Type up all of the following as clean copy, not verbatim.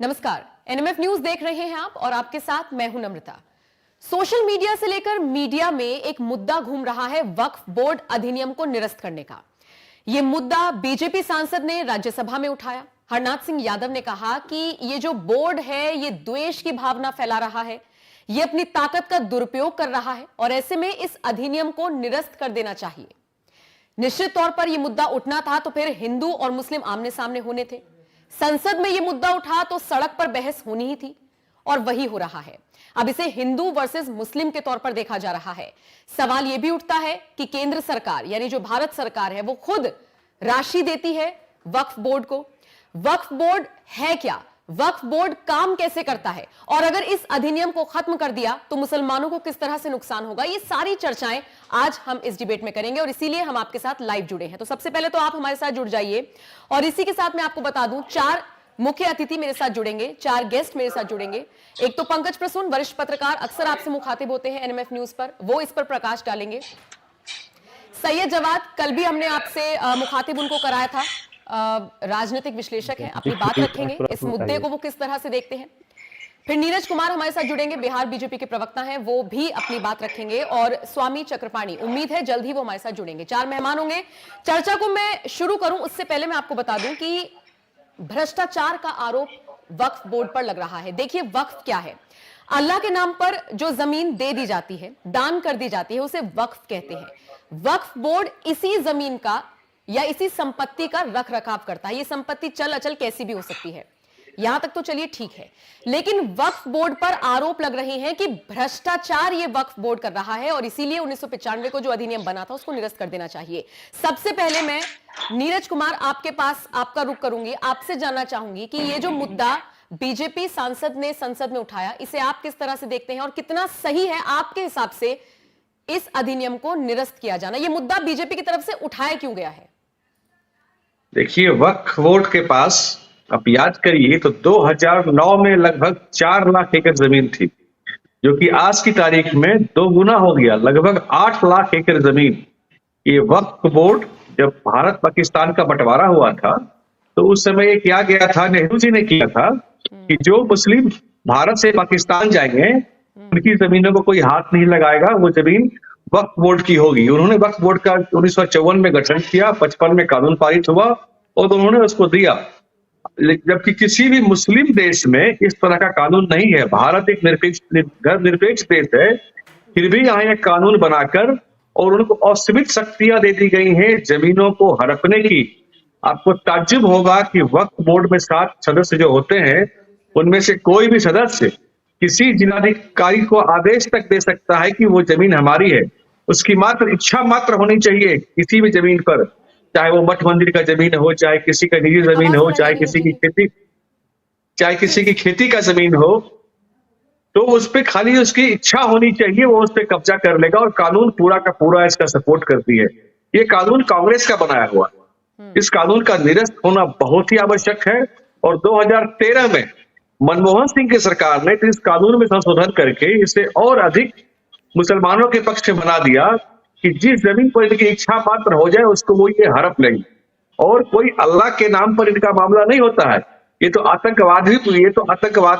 नमस्कार, NMF news देख रहे हैं आप और आपके साथ मैं हूं नम्रता। सोशल मीडिया से लेकर मीडिया में एक मुद्दा घूम रहा है वक्फ बोर्ड अधिनियम को निरस्त करने का। यह मुद्दा बीजेपी सांसद ने राज्यसभा में उठाया। हरनाथ सिंह यादव ने कहा कि यह जो बोर्ड है यह द्वेष की भावना फैला रहा है, यह अपनी ताकत का दुरुपयोग कर रहा है और ऐसे में इस अधिनियम को निरस्त कर देना चाहिए। निश्चित तौर पर यह मुद्दा उठना था तो फिर हिंदू और मुस्लिम आमने सामने होने थे। संसद में यह मुद्दा उठा तो सड़क पर बहस होनी ही थी और वही हो रहा है। अब इसे हिंदू वर्सेस मुस्लिम के तौर पर देखा जा रहा है। सवाल यह भी उठता है कि केंद्र सरकार यानी जो भारत सरकार है वो खुद राशि देती है वक्फ बोर्ड को। वक्फ बोर्ड है क्या, वक्फ बोर्ड काम कैसे करता है और अगर इस अधिनियम को खत्म कर दिया तो मुसलमानों को किस तरह से नुकसान होगा, ये सारी चर्चाएं आज हम इस डिबेट में करेंगे और इसीलिए हम आपके साथ लाइव जुड़े हैं। तो सबसे पहले तो आप हमारे साथ जुड़ जाइए और इसी के साथ मैं आपको बता दूं 4 मुख्य अतिथि मेरे साथ जुड़ेंगे, 4 गेस्ट मेरे साथ जुड़ेंगे। एक तो पंकज प्रसून, वरिष्ठ पत्रकार, अक्सर आपसे मुखातिब होते हैं एनएमएफ न्यूज पर, वो इस पर प्रकाश डालेंगे। सैयद जवाद, कल भी हमने आपसे मुखातिब उनको कराया था, राजनीतिक विश्लेषक हैं, अपनी बात रखेंगे, इस मुद्दे को वो किस तरह से देखते हैं। फिर नीरज कुमार हमारे साथ जुड़ेंगे, बिहार बीजेपी के प्रवक्ता हैं, वो भी अपनी बात रखेंगे और स्वामी चक्रपाणी, उम्मीद है जल्द ही वो हमारे साथ जुड़ेंगे। 4 मेहमान होंगे। चर्चा को मैं शुरू करूं उससे पहले मैं आपको बता दूं कि भ्रष्टाचार का आरोप वक्फ बोर्ड पर लग रहा है। देखिए वक्फ क्या है, अल्लाह के नाम पर जो जमीन दे दी जाती है, दान कर दी जाती है, उसे वक्फ कहते हैं। वक्फ बोर्ड इसी जमीन का या इसी संपत्ति का रख रखाव करता है। यह संपत्ति चल अचल कैसी भी हो सकती है, यहां तक तो चलिए ठीक है, लेकिन वक्फ बोर्ड पर आरोप लग रहे हैं कि भ्रष्टाचार ये वक्फ बोर्ड कर रहा है और इसीलिए 1995 को जो अधिनियम बना था उसको निरस्त कर देना चाहिए। सबसे पहले मैं नीरज कुमार आपके पास आपका रुख करूंगी, आपसे जानना चाहूंगी कि ये जो मुद्दा बीजेपी सांसद ने संसद में उठाया, इसे आप किस तरह से देखते हैं और कितना सही है आपके हिसाब से इस अधिनियम को निरस्त किया जाना। यह मुद्दा बीजेपी की तरफ से उठाया क्यों गया है? देखिए, वक्फ बोर्ड के पास आप याद करिए तो 2009 में लगभग 4 लाख एकड़ जमीन थी, जो कि आज की तारीख में 2 गुना हो गया, लगभग 8 लाख एकड़ जमीन। ये वक्फ बोर्ड जब भारत पाकिस्तान का बंटवारा हुआ था तो उस समय ये किया गया था, नेहरू जी ने किया था कि जो मुस्लिम भारत से पाकिस्तान जाएंगे उनकी जमीनों को कोई हाथ नहीं लगाएगा, वो जमीन वक्फ बोर्ड की होगी। उन्होंने वक्फ बोर्ड का 1954 में गठन किया, 55 में कानून पारित हुआ और उन्होंने उसको दिया। जबकि किसी भी मुस्लिम देश में इस तरह का कानून नहीं है। भारत एक धर्मनिरपेक्ष देश है, फिर भी यहाँ एक कानून बनाकर और उनको असीमित शक्तियां दे दी गई हैं जमीनों को हड़पने की। आपको ताज्जुब होगा कि वक्फ बोर्ड में 7 सदस्य जो होते हैं उनमें से कोई भी सदस्य किसी जिलाधिकारी को आदेश तक दे सकता है कि वो जमीन हमारी है। उसकी मात्र इच्छा मात्र होनी चाहिए किसी भी जमीन पर, चाहे वो मठ मंदिर का जमीन हो, चाहे किसी का निजी जमीन हो, चाहे किसी की खेती का जमीन हो, तो उस पर खाली उसकी इच्छा होनी चाहिए, वो उस पर कब्जा कर लेगा और कानून पूरा का पूरा इसका सपोर्ट करती है। ये कानून कांग्रेस का बनाया हुआ, इस कानून का निरस्त होना बहुत ही आवश्यक है और 2013 में मनमोहन सिंह की सरकार ने इस कानून में संशोधन करके इसे और अधिक मुसलमानों के पक्ष में बना दिया कि जिस जमीन पर इनकी इच्छा मात्र हो जाए उसको वो ये हड़प लेंगे। और कोई अल्लाह के नाम पर इनका मामला नहीं होता है। ये तो आतंकवाद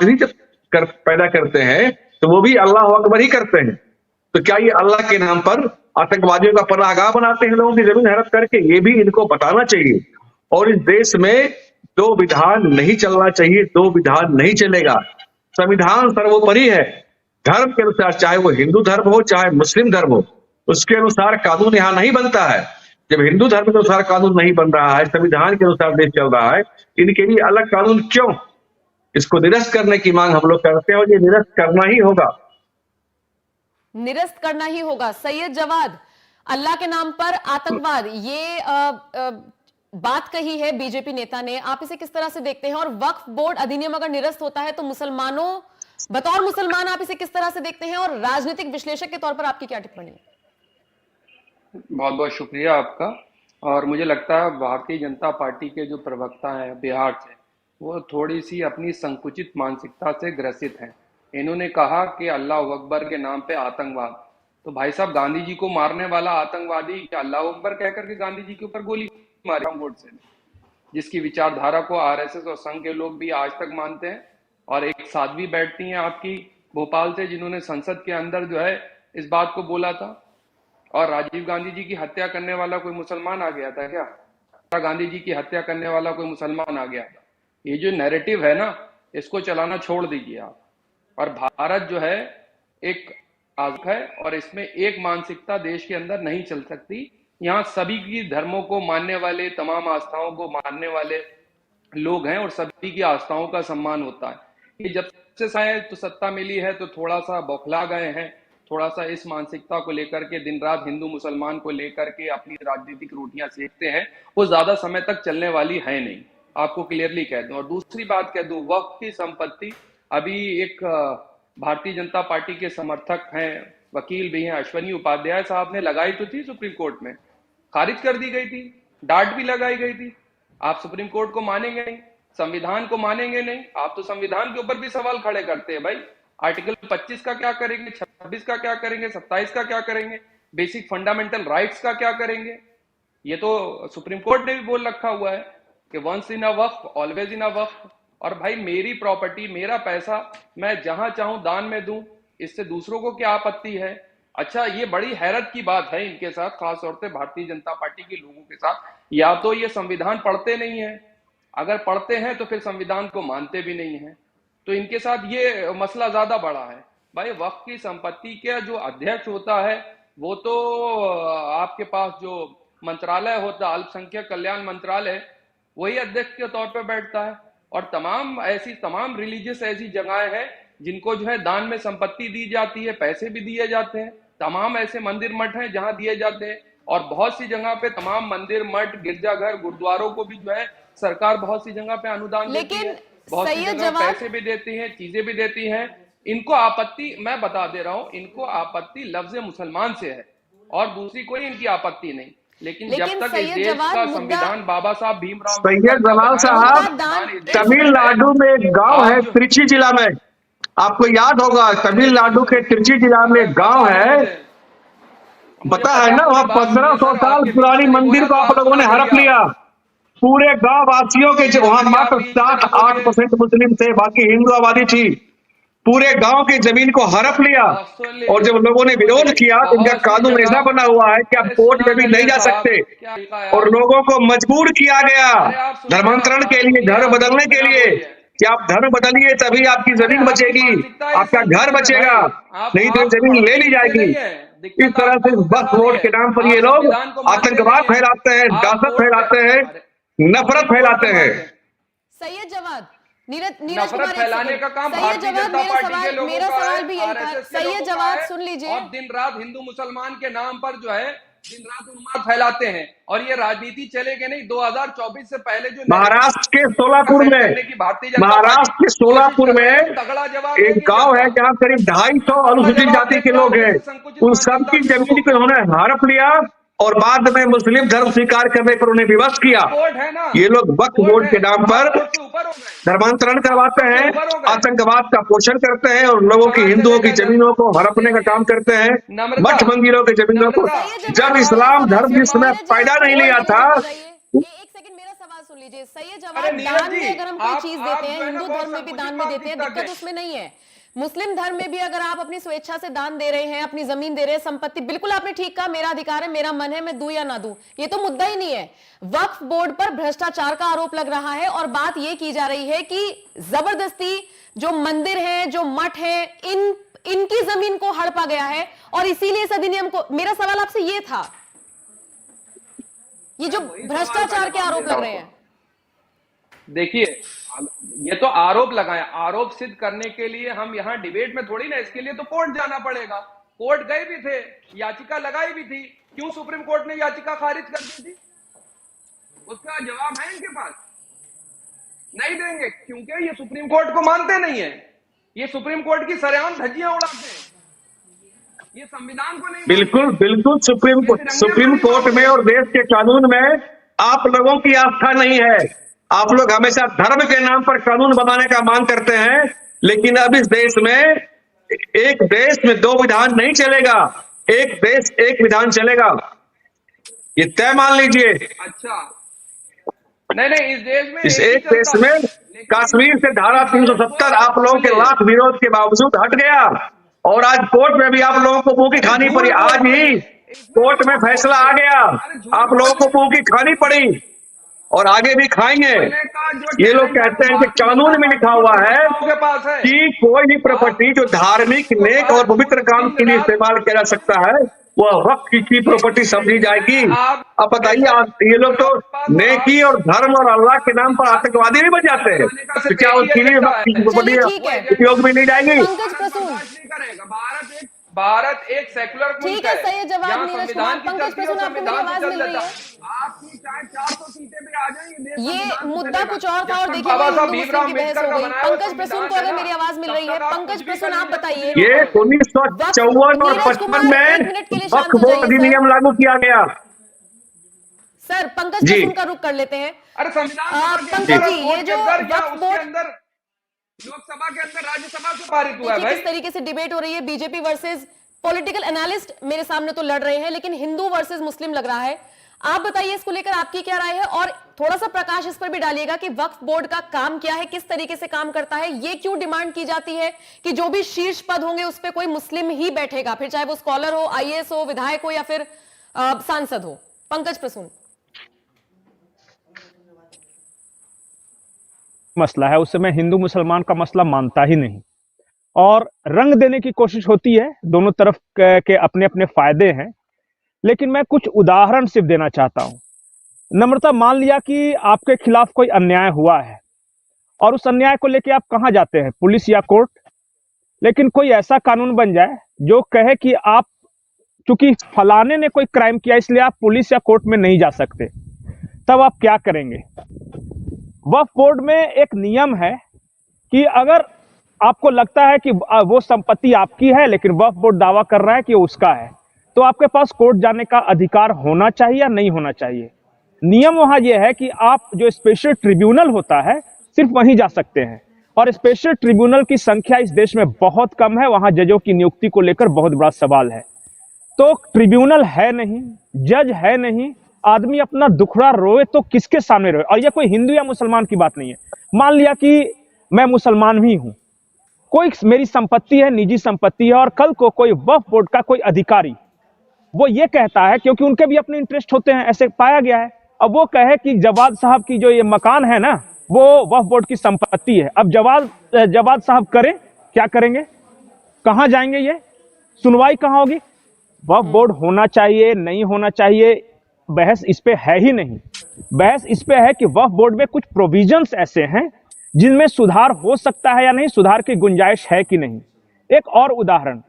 भी जब पैदा करते हैं तो वो भी अल्लाह अकबर ही करते हैं। तो क्या ये अल्लाह के नाम पर आतंकवादियों का पनाहगाह बनाते हैं लोगों की जमीन हड़प करके? ये भी इनको बताना चाहिए। और इस देश में 2 विधान नहीं चलना चाहिए, 2 विधान नहीं चलेगा। संविधान सर्वोपरि है। धर्म के अनुसार, चाहे वो हिंदू धर्म हो चाहे मुस्लिम धर्म हो, उसके अनुसार कानून यहाँ नहीं बनता है। जब हिंदू धर्म के अनुसार कानून नहीं बन रहा है, संविधान के अनुसार देश चल रहा है, इनके लिए अलग कानून क्यों? इसको निरस्त करने की मांग हम लोग करते हैं और ये निरस्त करना ही होगा, निरस्त करना ही होगा। सैयद जवाद, अल्लाह के नाम पर आतंकवाद, ये बात कही है बीजेपी नेता ने, आप इसे किस तरह से देखते हैं? और वक्फ बोर्ड अधिनियम अगर निरस्त होता है तो मुसलमानों, बतौर मुसलमान आप इसे किस तरह से देखते हैं और राजनीतिक विश्लेषक के तौर पर आपकी क्या टिप्पणी है? बहुत बहुत शुक्रिया आपका। और मुझे लगता है भारतीय जनता पार्टी के जो प्रवक्ता हैं बिहार से, वो थोड़ी सी अपनी संकुचित मानसिकता से ग्रसित हैं। इन्होंने कहा कि अल्लाह अकबर के नाम पे आतंकवाद, तो भाई साहब गांधी जी को मारने वाला आतंकवादी क्या अल्लाह अकबर कहकर के गांधी जी के ऊपर गोली मारी बोर्ड से, जिसकी विचारधारा को आरएसएस और संघ के लोग भी आज तक मानते हैं? और एक साध्वी बैठती हैं आपकी भोपाल से, जिन्होंने संसद के अंदर जो है इस बात को बोला था। और राजीव गांधी जी की हत्या करने वाला कोई मुसलमान आ गया था क्या? गांधी जी की हत्या करने वाला कोई मुसलमान आ गया था? ये जो नैरेटिव है ना, इसको चलाना छोड़ दीजिए आप। और भारत जो है एक आज़ाद है, और इसमें एक मानसिकता देश के अंदर नहीं चल सकती। यहाँ सभी की धर्मों को मानने वाले, तमाम आस्थाओं को मानने वाले लोग हैं, और सभी की आस्थाओं का सम्मान होता है। ये जब से शायद तो सत्ता मिली है तो थोड़ा सा बौखला गए हैं, थोड़ा सा इस मानसिकता को लेकर के दिन रात हिंदू मुसलमान को लेकर के अपनी राजनीतिक रोटियां सेकते हैं, वो ज्यादा समय तक चलने वाली है नहीं, आपको क्लियरली कह दूं। और दूसरी बात कह दूं, वक्फ की संपत्ति, अभी एक भारतीय जनता पार्टी के समर्थक हैं, वकील भी हैं, अश्वनी उपाध्याय साहब ने लगाई तो थी सुप्रीम कोर्ट में, खारिज कर दी गई थी, डांट भी लगाई गई थी। आप सुप्रीम कोर्ट को मानेंगे नहीं, संविधान को मानेंगे नहीं, आप तो संविधान के ऊपर भी सवाल खड़े करते हैं भाई। आर्टिकल 25 का क्या करेंगे, 26 का क्या करेंगे, 27 का क्या करेंगे, बेसिक फंडामेंटल राइट्स का क्या करेंगे? ये तो सुप्रीम कोर्ट ने भी बोल रखा हुआ है कि once in a Waqf always in अ वक्फ। और भाई मेरी प्रॉपर्टी, मेरा पैसा मैं जहां चाहूं दान में दूं, इससे दूसरों को क्या आपत्ति है? अच्छा, ये बड़ी हैरत की बात है इनके साथ, खासतौर से भारतीय जनता पार्टी के लोगों के साथ, या तो ये संविधान पढ़ते नहीं है, अगर पढ़ते हैं तो फिर संविधान को मानते भी नहीं है। तो इनके साथ ये मसला ज्यादा बड़ा है। भाई वक्फ की संपत्ति का जो अध्यक्ष होता है, वो तो आपके पास जो मंत्रालय होता है, अल्पसंख्यक कल्याण मंत्रालय, वही अध्यक्ष के तौर पर बैठता है। और तमाम रिलीजियस ऐसी जगहें हैं जिनको जो है दान में संपत्ति दी जाती है, पैसे भी दिए जाते हैं। तमाम ऐसे मंदिर मठ हैं जहां दिए जाते हैं, और बहुत सी जगह पे तमाम मंदिर मठ, गिरजाघर, गुरुद्वारों को भी जो है सरकार बहुत सी जगह पे अनुदान देती है, बहुत सी जगह पैसे भी देती है, चीजें भी देती है। इनको आपत्ति, मैं बता दे रहा हूं, इनको आपत्ति लफ्ज मुसलमान से है, और दूसरी कोई इनकी आपत्ति नहीं। लेकिन जब तक इस देश का संविधान बाबा साहब भीमराव सैयद जवाल साहब, तमिलनाडु में एक गांव है त्रिची जिला में, आपको याद होगा, तमिलनाडु के त्रिची जिला में एक गांव है, पता है ना, वहां 1500 साल पुरानी मंदिर को आप लोगों ने हड़प लिया। पूरे गांव वासियों के, वहां मात्र 7-8% मुस्लिम थे, बाकी हिंदू आबादी थी। पूरे गांव की जमीन को हड़प लिया, और जब लोगों ने विरोध किया तो इनका कानून ऐसा बना हुआ है कि आप कोर्ट में भी नहीं जा सकते, और लोगों को मजबूर किया गया धर्मांतरण के लिए, घर बदलने के लिए, कि आप धर्म बदलिए तभी आपकी जमीन बचेगी, आपका घर बचेगा, नहीं तो जमीन ले ली जाएगी। इस तरह से वक्फ बोर्ड के नाम पर ये लोग आतंकवाद फैलाते हैं, दहशत फैलाते हैं, नफरत फैलाते हैं। सैयद जवाद, नीरज नफरत कुमार, फैलाने का काम भारतीय जनता पार्टी के लोगों मेरा का सवाल है, भी यही था। RSS के सैयद लोगों का जवाद है, सुन लीजिए। और दिन रात हिंदू मुसलमान के नाम पर जो है दिन रात उन्माद फैलाते हैं, और ये राजनीति चलेगी नहीं। 2024 से पहले जो महाराष्ट्र के सोलापुर में, महाराष्ट्र के सोलापुर में एक गांव है जहां करीब 250 अनुसूचित जाति के लोग हैं, उन सबकी जमीन को उन्होंने हड़प लिया, और बाद में मुस्लिम धर्म स्वीकार करने पर उन्हें विवश किया। ये लोग वक्फ बोर्ड के नाम पर धर्मांतरण करवाते हैं, आतंकवाद का पोषण करते हैं, और लोगों की, हिंदुओं की जमीनों को हड़पने का काम करते हैं, मठ मंदिरों की जमीनों को। जब इस्लाम धर्म जिस समय पैदा नहीं लिया था, एक सेकंड मेरा सवाल सुन लीजिए। सैयद जवाद, दान में अगर हम कोई चीज देते हैं, हिंदू धर्म में भी दान में देते हैं, दिक्कत उसमें नहीं है। मुस्लिम धर्म में भी अगर आप अपनी स्वेच्छा से दान दे रहे हैं, अपनी जमीन दे रहे हैं, संपत्ति, बिल्कुल आपने ठीक कहा, मेरा अधिकार है, मेरा मन है, मैं दूं या ना दूं, ये तो मुद्दा ही नहीं है। वक्फ बोर्ड पर भ्रष्टाचार का आरोप लग रहा है, और बात यह की जा रही है कि जबरदस्ती जो मंदिर हैं, जो मठ हैं, इनकी जमीन को हड़पा गया है, और इसीलिए इस अधिनियम को, मेरा सवाल आपसे ये था, ये जो भ्रष्टाचार के आरोप लग रहे हैं। देखिए, ये तो आरोप लगाए, आरोप सिद्ध करने के लिए हम यहाँ डिबेट में थोड़ी ना, इसके लिए तो कोर्ट जाना पड़ेगा। कोर्ट गए भी थे, याचिका लगाई भी थी, क्यों सुप्रीम कोर्ट ने याचिका खारिज कर दी थी? उसका जवाब है इनके पास, नहीं देंगे, क्योंकि ये सुप्रीम कोर्ट को मानते नहीं है, ये सुप्रीम कोर्ट की सरेआम धज्जियां उड़ाते हैं, ये संविधान को नहीं। बिल्कुल बिल्कुल, सुप्रीम कोर्ट में और देश के कानून में आप लोगों की आस्था नहीं है। आप लोग हमेशा धर्म के नाम पर कानून बनाने का मांग करते हैं, लेकिन अब इस देश में एक देश में दो विधान नहीं चलेगा, एक देश एक विधान चलेगा, ये तय मान लीजिए। अच्छा, नहीं नहीं, इस देश में इस एक ही एक देश चलता में है, लेकिन कश्मीर से धारा भारत 370 को आप लोगों के बोलिए। लाख विरोध के बावजूद हट गया, और आज कोर्ट में भी आप लोगों को मुंह की अरे खानी झूठ पड़ी। आज बोलते ही हैं, इसमें कोर्ट में झूठ फैसला बोलते आ हैं। गया, अरे झूठ आप लोगों को बोलने मुंह की खानी पड़ी, और आगे भी खाएंगे। बोलने का जो ये लोग टैलेंट है वो कहते हैं कि भारतीय जनता कानून में लिखा पार्टी के हुआ है प्रवक्ताओं के पास है। कि कोई भी प्रॉपर्टी जो धार्मिक, आपके नेक पास और पवित्र काम दिन के लिए रात इस्तेमाल किया जा सकता है, वह वक्त की प्रॉपर्टी समझी जाएगी। आप अब बताइए, जैसे ये लोग तो आपके पास और नेकी और धर्म और अल्लाह के नाम पर आतंकवादी भी बन जाते हैं, बनाने का तो सिर्फ क्या एक ही उसके लिए एजेंडा वक्त की है। प्रॉपर्टी चलिए ठीक वो है। एजेंडा उपयोग में नहीं जाएगी? पंकज प्रसून, बर्दाश्त नहीं करेगा। भारत एक सेकुलर मुल्क ठीक है, सही जवाब यहाँ नीरज संविधान कुमार। की पंकज चलती है और प्रसून, आपको मेरी संविधान से आवाज चल मिल रही देता है? है। आपकी चाहे 400 सीटें भी आ जाएं, देश ये संविधान से मुद्दा चलेगा। कुछ और था, जब और तक देखिए बाबा ये साहब हिंदू भीमराव मुस्लिम की बहस अम्बेडकर हो का गई। बनाया हुआ पंकज प्रसून संविधान को है अगर ना, मेरी आवाज मिल तब रही है, तक आप पंकज कुछ भी प्रसून कर आप लीजिए, कुछ बताइए। नहीं ये होगा। 1954 और नीरज 55 कुमार, में 1 मिनट के लिए शांत वक्फ हो बोर्ड जाइए अधिनियम सर। लागू किया गया। सर, पंकज जी प्रसून का रुख कर लेते हैं। अरे संविधान सभा के पंकज अंदर जी, और ये कोर्ट के जो अंदर या वक्फ उसके बोर्ड, अंदर लोकसभा के अंदर राज्यसभा से पारित हुआ है देखिए भाई। किस तरीके से डिबेट हो रही है, बीजेपी वर्सेस पॉलिटिकल एनालिस्ट मेरे सामने तो लड़ रहे हैं, लेकिन हिंदू वर्सेस मुस्लिम लग रहा है। आप बताइए इसको लेकर आपकी क्या राय है, और थोड़ा सा प्रकाश इस पर भी डालिएगा कि वक्फ बोर्ड का काम क्या है, किस तरीके से काम करता है, ये क्यों डिमांड की जाती है कि जो भी शीर्ष पद होंगे उस पर कोई मुस्लिम ही बैठेगा, फिर चाहे वो स्कॉलर हो, आईएएस हो, विधायक हो, या फिर सांसद हो। पंकज प्रसून। मसला है उससे मैं हिंदू मुसलमान का मसला मानता ही नहीं, और रंग देने की कोशिश होती है। दोनों तरफ के अपने अपने फायदे हैं, लेकिन मैं कुछ उदाहरण सिर्फ देना चाहता हूं। नम्रता, मान लिया कि आपके खिलाफ कोई अन्याय हुआ है, और उस अन्याय को लेके आप कहां जाते हैं, पुलिस या कोर्ट। लेकिन कोई ऐसा कानून बन जाए जो कहे कि आप, चूंकि फलाने ने कोई क्राइम किया इसलिए आप पुलिस या कोर्ट में नहीं जा सकते, तब आप क्या करेंगे? वक्फ बोर्ड में एक नियम है कि अगर आपको लगता है कि वो संपत्ति आपकी है लेकिन वक्फ बोर्ड दावा कर रहा है कि वो उसका है, तो आपके पास कोर्ट जाने का अधिकार होना चाहिए या नहीं होना चाहिए। नियम वहां यह है कि आप जो स्पेशल ट्रिब्यूनल होता है सिर्फ वहीं जा सकते हैं, और स्पेशल ट्रिब्यूनल की संख्या इस देश में बहुत कम है। वहां जजों की नियुक्ति को लेकर बहुत बड़ा सवाल है। तो ट्रिब्यूनल है नहीं, जज है नहीं, आदमी अपना दुखड़ा रोए तो किसके सामने रोए? और ये कोई हिंदू या मुसलमान की बात नहीं है। मान लिया कि मैं मुसलमान भी हूं, कोई मेरी संपत्ति है, निजी संपत्ति है, और कल को कोई वक्फ बोर्ड का कोई अधिकारी वो ये कहता है, क्योंकि उनके भी अपने इंटरेस्ट होते हैं, ऐसे पाया गया है, अब वो कहे कि जवाद साहब की जो ये मकान है ना वो वक्फ बोर्ड की संपत्ति है। अब जवाद साहब करें, क्या करेंगे? कहां जाएंगे? ये सुनवाई कहां होगी? वक्फ बोर्ड होना चाहिए नहीं होना चाहिए, बहस इस पे है ही नहीं। बहस इस पे है कि वक्फ बोर्ड में कुछ प्रोविजंस ऐसे हैं जिनमें सुधार हो सकता है या नहीं, सुधार की गुंजाइश है कि नहीं। एक और उदाहरण,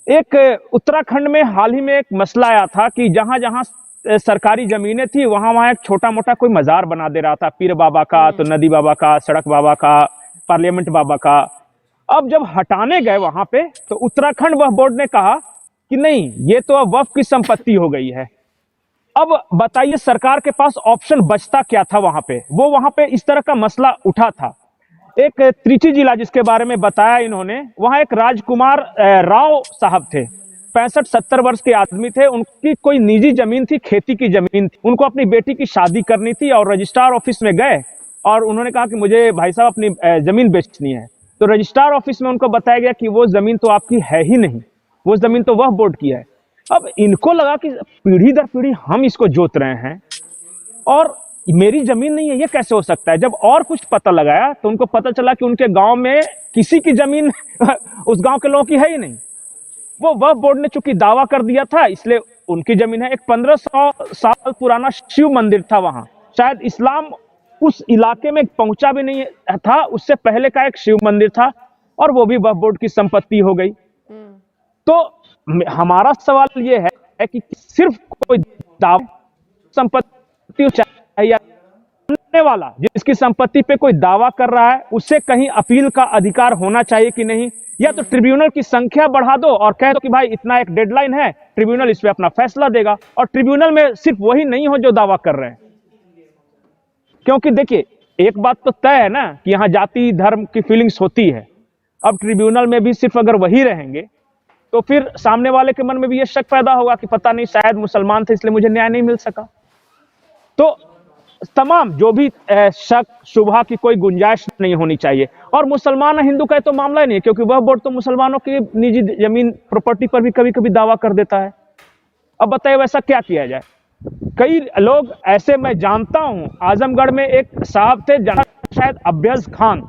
एक उत्तराखंड में हाल ही में एक मसला आया था कि जहां जहां सरकारी जमीनें थी वहां वहां एक छोटा मोटा कोई मजार बना दे रहा था, पीर बाबा का, तो नदी बाबा का, सड़क बाबा का, पार्लियामेंट बाबा का। अब जब हटाने गए वहां पे, तो उत्तराखंड वक्फ बोर्ड ने कहा कि नहीं, ये तो अब वक्फ की संपत्ति हो गई है। अब बताइए सरकार के पास ऑप्शन बचता क्या था वहां पे? वो वहां पे इस तरह का मसला उठा था। एक त्रिची जिला जिसके बारे में बताया इन्होंने, वहां एक राजकुमार राव साहब थे, 65-70 वर्ष के आदमी थे। उनकी कोई निजी जमीन थी, खेती की जमीन थी। उनको अपनी बेटी की शादी करनी थी और रजिस्ट्रार ऑफिस में गए और उन्होंने कहा कि मुझे भाई साहब अपनी जमीन बेचनी है। तो रजिस्ट्रार ऑफिस में उनको बताया गया कि वो जमीन तो आपकी है ही नहीं, वो जमीन तो वक्फ बोर्ड की है। अब इनको लगा कि पीढ़ी दर पीढ़ी हम इसको जोत रहे हैं और मेरी जमीन नहीं है, ये कैसे हो सकता है। जब और कुछ पता लगाया तो उनको पता चला कि उनके गांव में किसी की जमीन उस गांव के लोगों की है ही नहीं। वो वक्फ बोर्ड ने चूंकि दावा कर दिया था इसलिए उनकी जमीन है। एक 1500 साल पुराना शिव मंदिर था वहां, शायद इस्लाम उस इलाके में पहुंचा भी नहीं था, उससे पहले का एक शिव मंदिर था और वो भी वक्फ बोर्ड की संपत्ति हो गई। तो हमारा सवाल ये है कि सिर्फ कोई दावा संपत्ति चाहिए, वाला जिसकी संपत्ति पे कोई दावा कर रहा है उससे कहीं अपील का अधिकार होना चाहिए कि नहीं, या तो ट्रिब्यूनल की संख्या बढ़ा दो और कह दो कि भाई इतना एक डेडलाइन है, ट्रिब्यूनल इस पे अपना फैसला देगा और ट्रिब्यूनल में सिर्फ वही नहीं हो जो दावा कर रहे हैं। क्योंकि देखिए एक बात तो तय है ना कि यहां जाति धर्म की फीलिंग्स होती है। अब ट्रिब्यूनल में भी सिर्फ अगर वही रहेंगे तो फिर सामने वाले के मन में भी यह शक पैदा होगा कि पता नहीं शायद मुसलमान थे इसलिए मुझे न्याय नहीं मिल सका। तो तमाम जो भी शक शुबहा की कोई गुंजाइश नहीं होनी चाहिए। और मुसलमान हिंदू का तो मामला ही नहीं, क्योंकि वह बोर्ड तो मुसलमानों की निजी जमीन प्रॉपर्टी पर भी कभी कभी दावा कर देता है। अब बताइए वैसा क्या किया जाए। कई लोग ऐसे मैं जानता हूं, आजमगढ़ में एक साहब थे जहां शायद अब्यज खान,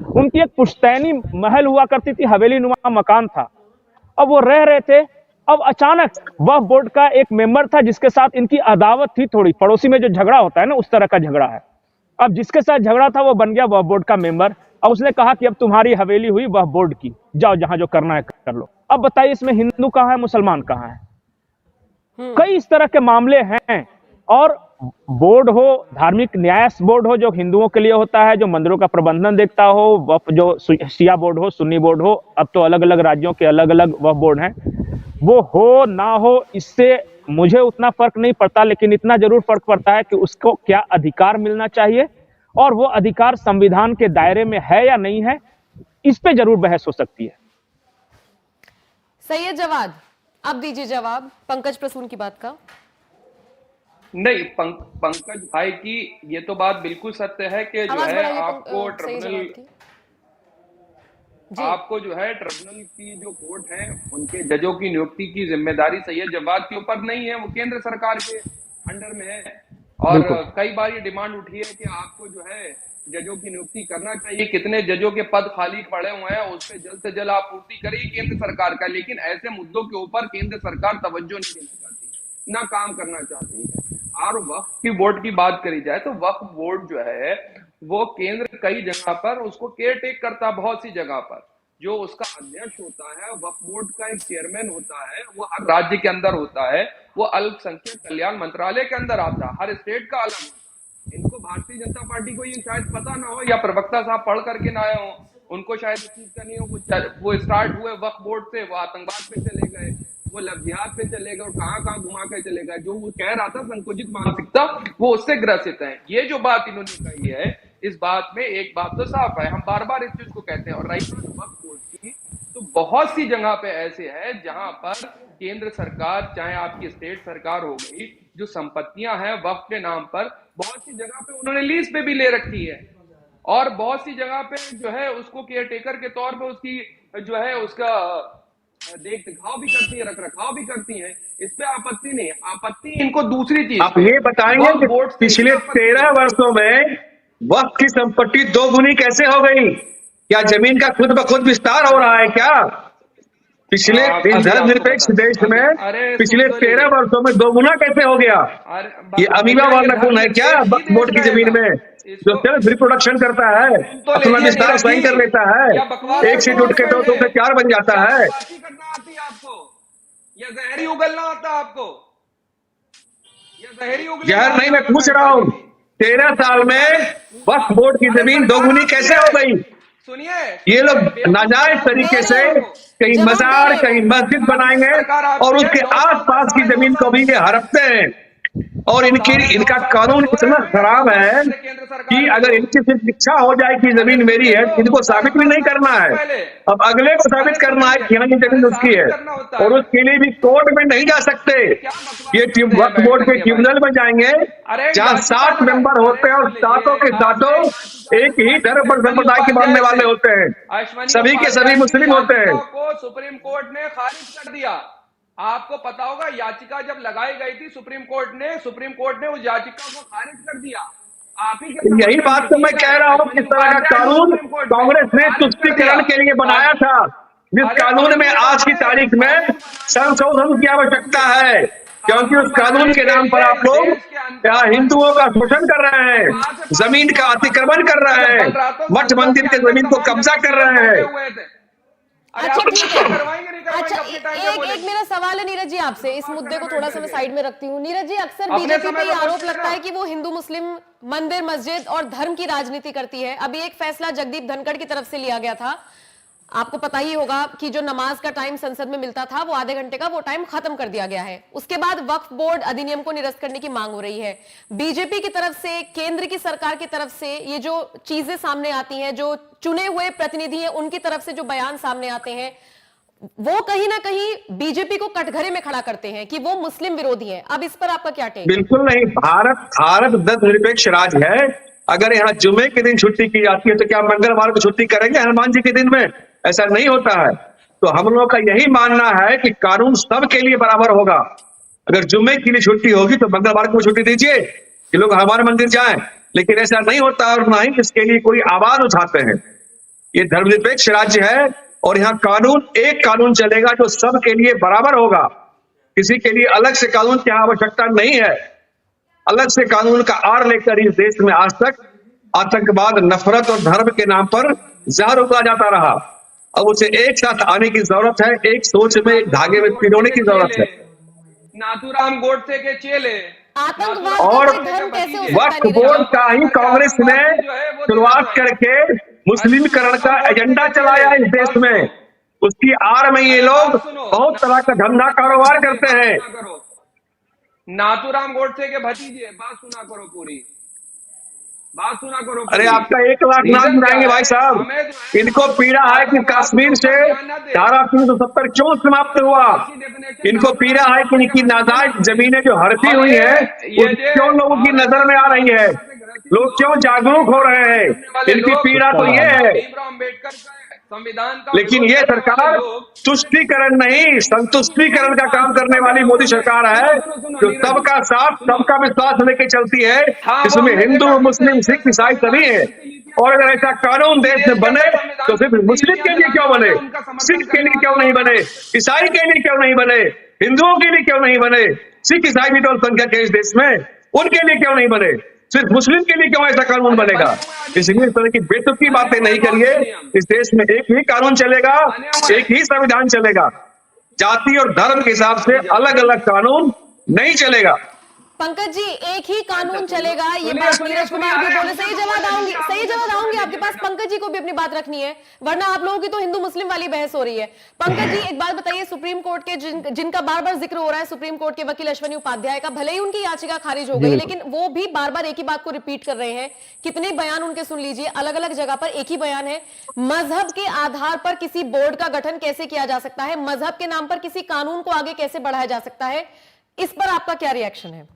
उनकी एक पुश्तैनी महल हुआ करती थी, हवेली नुमा मकान था। अब वो रह रहे थे, अब अचानक वह बोर्ड का एक मेंबर था जिसके साथ इनकी अदावत थी, थोड़ी पड़ोसी में जो झगड़ा होता है ना, उस तरह का झगड़ा है। अब जिसके साथ झगड़ा था वो बन गया वह बोर्ड का मेंबर, और उसने कहा कि अब तुम्हारी हवेली हुई वह बोर्ड की, जाओ जहां जो करना है कर लो। अब बताइए इसमें हिंदू कहां है, मुसलमान कहां है? कई इस तरह के मामले हैं। और बोर्ड हो, धार्मिक न्यास बोर्ड हो जो हिंदुओं के लिए होता है, जो मंदिरों का प्रबंधन देखता हो, वक्फ जो शिया बोर्ड हो, सुन्नी बोर्ड हो, अब तो अलग अलग राज्यों के अलग अलग वक्फ बोर्ड हैं, वो हो ना हो इससे मुझे उतना फर्क नहीं पड़ता, लेकिन इतना जरूर फर्क पड़ता है कि उसको क्या अधिकार मिलना चाहिए, और वो अधिकार संविधान के दायरे में है या नहीं है, इस पे जरूर बहस हो सकती है। सैयद जवाद, अब दीजिए जवाब पंकज प्रसून की बात का। नहीं, पंकज भाई की ये तो बात बिल्कुल सत्य है कि जो आवाज है बढ़ाइए आपको सैयद जवाद ट्रिब्यूनल की। जी। आपको जो है ट्रिब्यूनल की जो कोर्ट है उनके जजों की नियुक्ति की जिम्मेदारी सैयद जवाद के ऊपर नहीं है, वो केंद्र सरकार के अंडर में है। और कई बार ये डिमांड उठी है कि आपको जो है जजों की नियुक्ति करना चाहिए, कितने जजों के पद खाली पड़े हुए हैं उससे जल्द से जल्द आप पूर्ति करिए केंद्र सरकार का। लेकिन ऐसे मुद्दों के ऊपर केंद्र सरकार तवज्जो नहीं देना चाहती, ना काम करना चाहती है। और वक्फ की बोर्ड की बात करी जाए तो वक्फ बोर्ड जो है वो केंद्र कई जगह पर उसको केयर टेक करता है, बहुत सी जगह पर जो उसका अध्यक्ष होता है, वक्फ बोर्ड का एक चेयरमैन होता है, वो हर राज्य के अंदर होता है, वो अल्पसंख्यक कल्याण मंत्रालय के अंदर आता है, हर स्टेट का अलग होता है। इनको भारतीय जनता पार्टी को ये शायद पता ना हो, या प्रवक्ता साहब पढ़ करके ना आए हो, उनको शायद इस चीज का नहीं हो। वो स्टार्ट हुए वक्फ बोर्ड से, वो आतंकवाद पे चले गए, वो लफ्जियात पे चले गए, और कहां घुमा के चले गए। जो वो कह रहा था संकुचित मानसिकता, वो उससे ग्रसित है। ये जो बात इन्होंने कही है, इस बात में एक बात तो साफ है, हम बार बार इस चीज को कहते हैं। और रही बात वक्फ बोर्ड की, तो बहुत सी जगह पे ऐसे है जहां पर केंद्र सरकार, चाहे आपकी स्टेट सरकार हो गई, जो संपत्तियां हैं वक्फ के नाम पर, बहुत सी जगह पे उन्होंने लीज पे भी ले रखी है, और बहुत सी जगह पे जो है उसको केयर टेकर के तौर पे उसकी जो है उसका देख दिखाव भी करती है, रख रखाव भी करती है। इस पे आपत्ति नहीं है। आपत्ति इनको दूसरी चीज, आप ये बताएंगे कि पिछले 13 वर्षों में वक्फ की संपत्ति दोगुनी कैसे हो गई? क्या जमीन का खुद ब खुद विस्तार हो रहा है क्या? पिछले इस धर्मनिरपेक्ष देश में पिछले 13 वर्षों में दोगुना कैसे हो गया? ये अमीबा वाला गुण है क्या वक्फ बोर्ड की जमीन में, जो सेल्फ रिप्रोडक्शन करता है, अपना विस्तार स्वयं कर लेता है, एक सीट उठ के दो से 4 बन जाता है। आपको या जहरी उगलना आता आपको, या जहरी उगलना? जहर नहीं, मैं पूछ रहा हूँ 13 साल में वक्फ बोर्ड की जमीन दोगुनी कैसे हो गई? सुनिए, ये लोग नाजायज तरीके से कहीं मजार, कहीं मस्जिद बनाएंगे और उसके आसपास की जमीन को भी ये हड़पते हैं। और इनका कानून इतना खराब है कि अगर इनकी सिर्फ इच्छा हो जाए कि जमीन मेरी है, इनको साबित भी नहीं करना है, अब अगले को साबित करना है कि हाँ ये जमीन उसकी है, और उसके लिए भी कोर्ट में नहीं जा सकते। ये वक्फ बोर्ड के ट्रिब्यूनल में जाएंगे जहाँ 60 मेंबर होते हैं और सातों के सातों एक ही धर्म पर संप्रदाय के मानने वाले होते हैं, सभी के सभी मुस्लिम होते हैं। सुप्रीम कोर्ट ने खारिज कर दिया। आपको पता होगा याचिका जब लगाई गई थी सुप्रीम कोर्ट ने उस याचिका को खारिज कर दिया। आप ही यही बात तो मैं कह रहा हूँ, किस तरह का कानून कांग्रेस ने तुष्टीकरण के लिए बनाया था, जिस कानून में आज की तारीख में संशोधन की आवश्यकता है, क्योंकि उस कानून के नाम पर आप लोग यहाँ हिंदुओं का शोषण कर रहे हैं, जमीन का अतिक्रमण कर रहे हैं, मठ मंदिर के जमीन को कब्जा कर रहे हैं। अच्छा ठीक है। अच्छा एक मेरा सवाल है नीरज जी आपसे, इस मुद्दे को थोड़ा सा मैं साइड में रखती हूँ। नीरज जी, अक्सर बीजेपी पे आरोप लगता है कि वो हिंदू मुस्लिम मंदिर मस्जिद और धर्म की राजनीति करती है। अभी एक फैसला जगदीप धनखड़ की तरफ से लिया गया था, आपको पता ही होगा कि जो नमाज का टाइम संसद में मिलता था वो आधे घंटे का, वो टाइम खत्म कर दिया गया है। उसके बाद वक्फ बोर्ड अधिनियम को निरस्त करने की मांग हो रही है। बीजेपी की तरफ से, केंद्र की सरकार की तरफ से ये जो चीजें सामने आती हैं, जो चुने हुए प्रतिनिधि हैं उनकी तरफ से जो बयान सामने आते हैं, वो कहीं ना कहीं बीजेपी को कटघरे में खड़ा करते हैं कि वो मुस्लिम विरोधी हैं। अब इस पर आपका क्या टेक है? बिल्कुल नहीं। भारत धर्मनिरपेक्ष राज्य है। अगर यहाँ जुमे के दिन छुट्टी की जाती है तो क्या मंगलवार को छुट्टी करेंगे हनुमान जी के दिन में? ऐसा नहीं होता है। तो हम लोगों का यही मानना है कि कानून सबके लिए बराबर होगा। अगर जुम्मे के लिए छुट्टी होगी तो मंगलवार को छुट्टी दीजिए कि लोग हमारे मंदिर जाएं, लेकिन ऐसा नहीं होता और ना ही इसके लिए कोई आवाज उठाते हैं। ये धर्मनिरपेक्ष राज्य है और यहाँ एक कानून चलेगा जो सबके लिए बराबर होगा। किसी के लिए अलग से कानून की आवश्यकता नहीं है। अलग से कानून का आड़ लेकर इस देश में आज तक आतंकवाद, नफरत और धर्म के नाम पर जहर उगला जाता रहा। अब उसे एक साथ आने की जरूरत है, एक सोच में, एक धागे में पिरोने की जरूरत है। नाथूराम गोडसे के चेले आतंकवाद और का धर्म कैसे हो सकता है? वक्फ बोर्ड का ही कांग्रेस ने शुरुआत करके मुस्लिमीकरण का एजेंडा चलाया इस देश में। उसकी आड़ में ये लोग बहुत तरह का धंधा कारोबार करते हैं। नाथूराम गोडसे के भतीजे, बात सुना करो पूरी, बात सुना करो। अरे आपका 1 लाख नाम गिनाएंगे भाई साहब। इनको पीड़ा है कि कश्मीर से धारा 370 क्यों समाप्त हुआ। इनको पीड़ा है कि इनकी नाजायज जमीनें जो हड़पी हुई है क्यों लोगों की नजर में आ रही है, लोग क्यों जागरूक हो रहे हैं। इनकी पीड़ा तो ये है। लेकिन ये सरकार तुष्टीकरण नहीं, संतुष्टीकरण का काम करने वाली मोदी सरकार है जो सबका साथ, सबका विश्वास लेके चलती है। इसमें हिंदू, मुस्लिम, सिख, ईसाई सभी है। और अगर ऐसा कानून देश में बने तो सिर्फ मुस्लिम के लिए क्यों बने, सिख के लिए क्यों नहीं बने, ईसाई के लिए क्यों नहीं बने, हिंदुओं के लिए क्यों नहीं बने। सिख ईसाई भी तो अल्पसंख्यक है इस देश में, उनके लिए क्यों नहीं बने। सिर्फ मुस्लिम के लिए क्यों ऐसा कानून बनेगा। इसलिए इस तरह की बेतुकी बातें नहीं करिए। इस देश में एक ही कानून चलेगा, एक ही संविधान चलेगा। जाति और धर्म के हिसाब से अलग अलग कानून नहीं चलेगा। पंकज जी, एक ही कानून चलेगा, ये बात नीरज कुमार भी बोले। सही जवाब आऊंगी आपके पास। पंकज जी को भी अपनी बात रखनी है, वरना आप लोगों की तो हिंदू मुस्लिम वाली बहस हो रही है। पंकज जी, एक बात बताइए, सुप्रीम कोर्ट के जिनका बार बार जिक्र हो रहा है, सुप्रीम कोर्ट के वकील अश्विनी उपाध्याय का, भले ही उनकी याचिका खारिज हो गई, लेकिन वो भी बार बार एक ही बात को रिपीट कर रहे हैं। कितने बयान उनके सुन लीजिए, अलग अलग जगह पर एक ही बयान है। मजहब के आधार पर किसी बोर्ड का गठन कैसे किया जा सकता है, मजहब के नाम पर किसी कानून को आगे कैसे बढ़ाया जा सकता है, इस पर आपका क्या रिएक्शन है?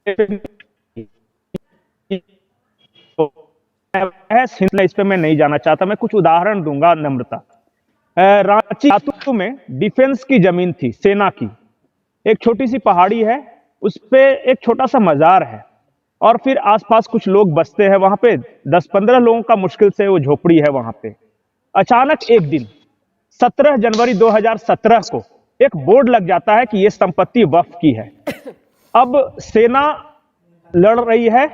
इस पे मैं नहीं जाना चाहता। मैं कुछ उदाहरण दूंगा नम्रता। रांची में डिफेंस की जमीन थी, सेना की। एक छोटी सी पहाड़ी है, उस पे एक छोटा सा मजार है और फिर आसपास कुछ लोग बसते हैं वहां पे। 10-15 लोगों का मुश्किल से वो झोपड़ी है वहां पे। अचानक एक दिन 17 जनवरी 2017 को एक बोर्ड लग जाता है कि ये संपत्ति वक्फ की है। अब सेना लड़ रही है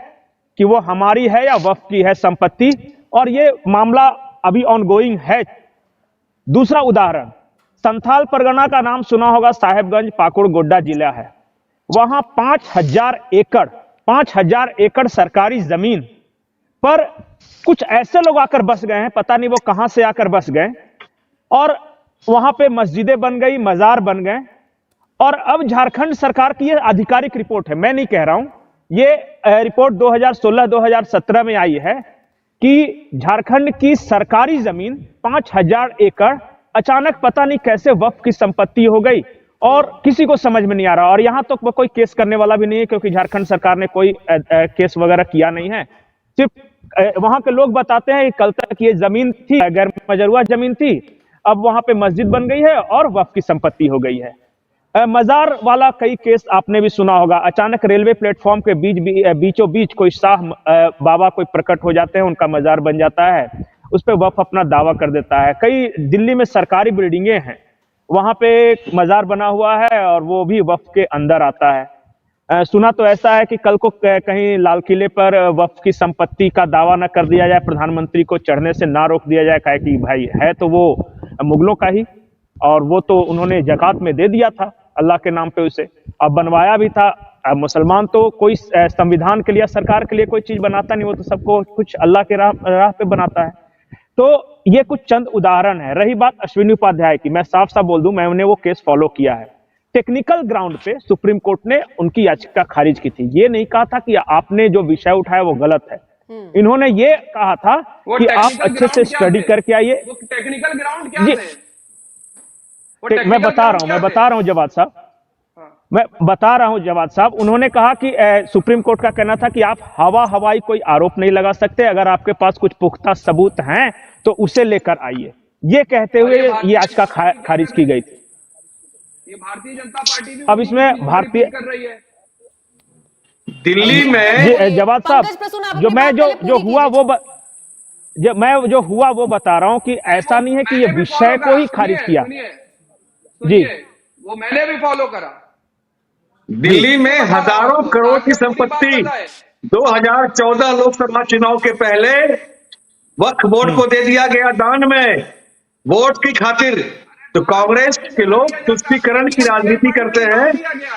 कि वो हमारी है या वक्फ की है संपत्ति, और ये मामला अभी ऑनगोइंग है। दूसरा उदाहरण, संथाल परगना का नाम सुना होगा, साहेबगंज, पाकुड़, गोड्डा जिला है। वहां 5,000 एकड़ सरकारी जमीन पर कुछ ऐसे लोग आकर बस गए हैं, पता नहीं वो कहां से आकर बस गए, और वहां पे मस्जिदें बन गई, मजार बन गए। और अब झारखंड सरकार की यह आधिकारिक रिपोर्ट है, मैं नहीं कह रहा हूं, ये रिपोर्ट 2016-2017 में आई है कि झारखंड की सरकारी जमीन 5,000 एकड़ अचानक पता नहीं कैसे वक्फ की संपत्ति हो गई और किसी को समझ में नहीं आ रहा। और यहां तो कोई केस करने वाला भी नहीं है, क्योंकि झारखंड सरकार ने कोई केस वगैरह किया नहीं है। सिर्फ वहां के लोग बताते हैं कि कल तक ये जमीन थी, गैर मजरूआ जमीन थी, अब वहां पे मस्जिद बन गई है और वक्फ की संपत्ति हो गई है। मजार वाला कई केस आपने भी सुना होगा। अचानक रेलवे प्लेटफॉर्म के बीचों बीच कोई शाह बाबा कोई प्रकट हो जाते हैं, उनका मजार बन जाता है, उस पर वक्फ अपना दावा कर देता है। कई दिल्ली में सरकारी बिल्डिंगें हैं, वहां पे एक मजार बना हुआ है और वो भी वक्फ के अंदर आता है। सुना तो ऐसा है कि कल को कहीं लाल किले पर वक्फ की संपत्ति का दावा न कर दिया जाए, प्रधानमंत्री को चढ़ने से ना रोक दिया जाए, कहे कि भाई है तो वो मुगलों का ही, और वो तो उन्होंने ज़कात में दे दिया था अल्लाह के नाम पे उसे, अब बनवाया भी था। मुसलमान तो कोई संविधान के लिए, सरकार के लिए कोई चीज बनाता नहीं, वो तो सबको कुछ अल्लाह के राह पे बनाता है। तो ये कुछ चंद उदाहरण है। रही बात अश्विनी उपाध्याय की, मैं साफ साफ बोल दूं, मैंने वो केस फॉलो किया है। टेक्निकल ग्राउंड पे सुप्रीम कोर्ट ने उनकी याचिका खारिज की थी। ये नहीं कहा था कि आपने जो विषय उठाया वो गलत है। इन्होंने ये कहा था वो कि आप टेक्निकल अच्छे से ग्राउंड क्या स्टडी थे? करके आइए। वो टेक्निकल ग्राउंड क्या जी, थे? वो मैं टेक्निकल बता ग्राउंड रहा हूं क्या मैं थे? बता रहा हूं जवाद साहब, हाँ। मैं बता रहा हूं जवाद साहब। उन्होंने कहा कि सुप्रीम कोर्ट का कहना था कि आप हवाई कोई आरोप नहीं लगा सकते, अगर आपके पास कुछ पुख्ता सबूत हैं तो उसे लेकर आइए। ये कहते और हुए ये भारतीय याचिका जनता पार्टी क्या खारिज कर की रही गई है? थी। ये भारतीय जनता पार्टी भी अब उसी इसमें चीज को भारतीय रिपीट कर रही है। दिल्ली में जवाद साहब, पंकज प्रसून, आप जो अपनी मैं बात जो पहले जो पूरी हुआ कीजिए। वो जो हुआ वो बता रहा हूं कि ऐसा नहीं है कि ये मैंने भी विषय फॉलो को करा। ही खारिज सुनिए किया। सुनिए जी सुनिए, वो मैंने भी फॉलो करा। दिल्ली में बता रहा हूं हजारों आपको, करोड़ की ताकि पूरी बात संपत्ति बताए। 2014 लोकसभा चुनाव के पहले वक्फ बोर्ड को दे दिया गया दान में, वोट की खातिर। तो कांग्रेस के लोग तुष्टीकरण की राजनीति करते हैं,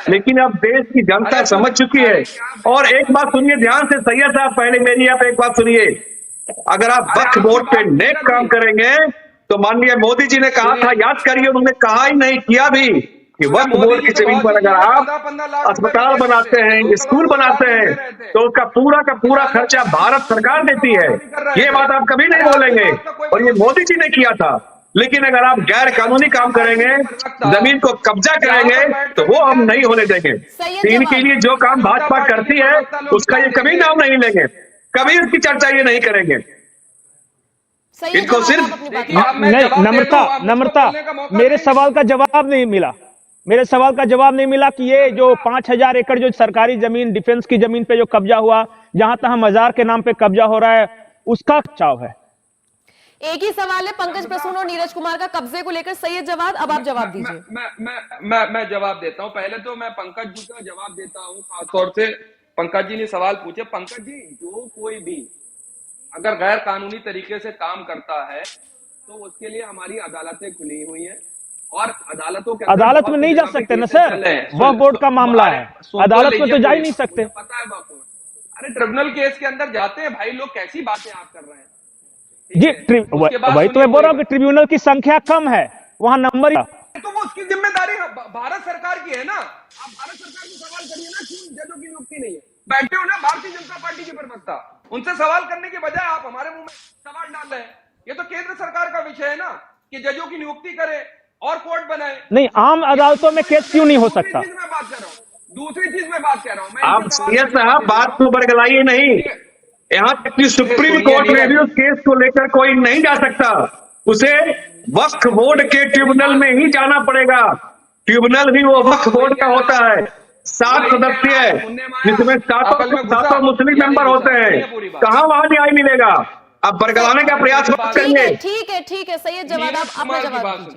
लेकिन अब देश की जनता समझ चुकी है। और एक बात सुनिए ध्यान से सैयद साहब, पहले मेरी आप एक बात सुनिए। अगर आप वक्फ बोर्ड पे नेक काम करेंगे तो माननीय मोदी जी ने कहा था, याद करिए, उन्होंने कहा ही नहीं किया भी कि वक्फ बोर्ड की जमीन पर अगर आप 15 लाख अस्पताल बनाते हैं, स्कूल बनाते हैं, तो उसका पूरा का पूरा खर्चा भारत सरकार देती है। ये बात आप कभी नहीं बोलेंगे, और ये मोदी जी ने किया था। लेकिन अगर आप गैर कानूनी काम करेंगे, जमीन को कब्जा करेंगे, तो वो हम नहीं होने देंगे। तो इनके लिए जो काम भाजपा करती है उसका ये कभी नाम नहीं लेंगे, कभी उसकी चर्चा ये नहीं करेंगे। सैयद इनको जवाब, सिर्फ आप अपनी बात नहीं, नम्रता, मेरे सवाल का जवाब नहीं मिला। मेरे सवाल का जवाब नहीं मिला कि ये जो 5000 एकड़ जो सरकारी जमीन, डिफेंस की जमीन पे जो कब्जा हुआ, जहां तहां मजार के नाम पे कब्जा हो रहा है, उसका चाव है। एक ही सवाल है पंकज प्रसून और नीरज कुमार का कब्जे को लेकर। सैयद जवाद, अब आप जवाब दीजिए। मैं जवाब देता हूं। पहले तो मैं पंकज जी का जवाब देता हूं, खासतौर से पंकज जी ने सवाल पूछे। पंकज जी, जो कोई भी अगर गैर कानूनी तरीके से काम करता है तो उसके लिए हमारी अदालतें खुली हुई हैं, और अदालतों के अदालत में नहीं जा सकते ना सर, वह बोर्ड का मामला है, अदालत में तो जा ही नहीं सकते। पता है बापू, अरे ट्रिब्यूनल केस के अंदर जाते हैं भाई लोग, कैसी बातें आप कर रहे हैं? जी, वही तो मैं बोल रहा हूँ कि ट्रिब्यूनल की संख्या कम है, वहां नंबर। तो वो उसकी जिम्मेदारी भारत सरकार की है ना। आप भारत सरकार को सवाल करिए ना, क्यों जजों की नियुक्ति नहीं है? बैठे हो ना भारतीय जनता पार्टी के प्रवक्ता, उनसे सवाल करने के बजाय आप हमारे मुंह में सवाल डाल रहे हैं। ये तो केंद्र सरकार का विषय है ना कि जजों की नियुक्ति करे और कोर्ट बनाए। नहीं, आम अदालतों में केस क्यों नहीं हो सकता? दूसरी चीज मैं बात कर रहा हूँ, दूसरी चीज मैं बात कर रहा हूँ। आप सैयद साहब बात को बरगलाइए नहीं। यहाँ तक कि सुप्रीम कोर्ट में भी उस केस को लेकर कोई नहीं जा सकता, उसे वक्फ बोर्ड के ट्रिब्यूनल में ही जाना पड़ेगा। ट्रिब्यूनल भी वो वक्फ बोर्ड का होता है, 7 सदस्य है, जिसमें सातों मुस्लिम मेंबर होते हैं। कहाँ वहां न्याय मिलेगा? आप बरगलाने का प्रयास मत करिए। ठीक है सैयद जवाद, आप अपना जवाब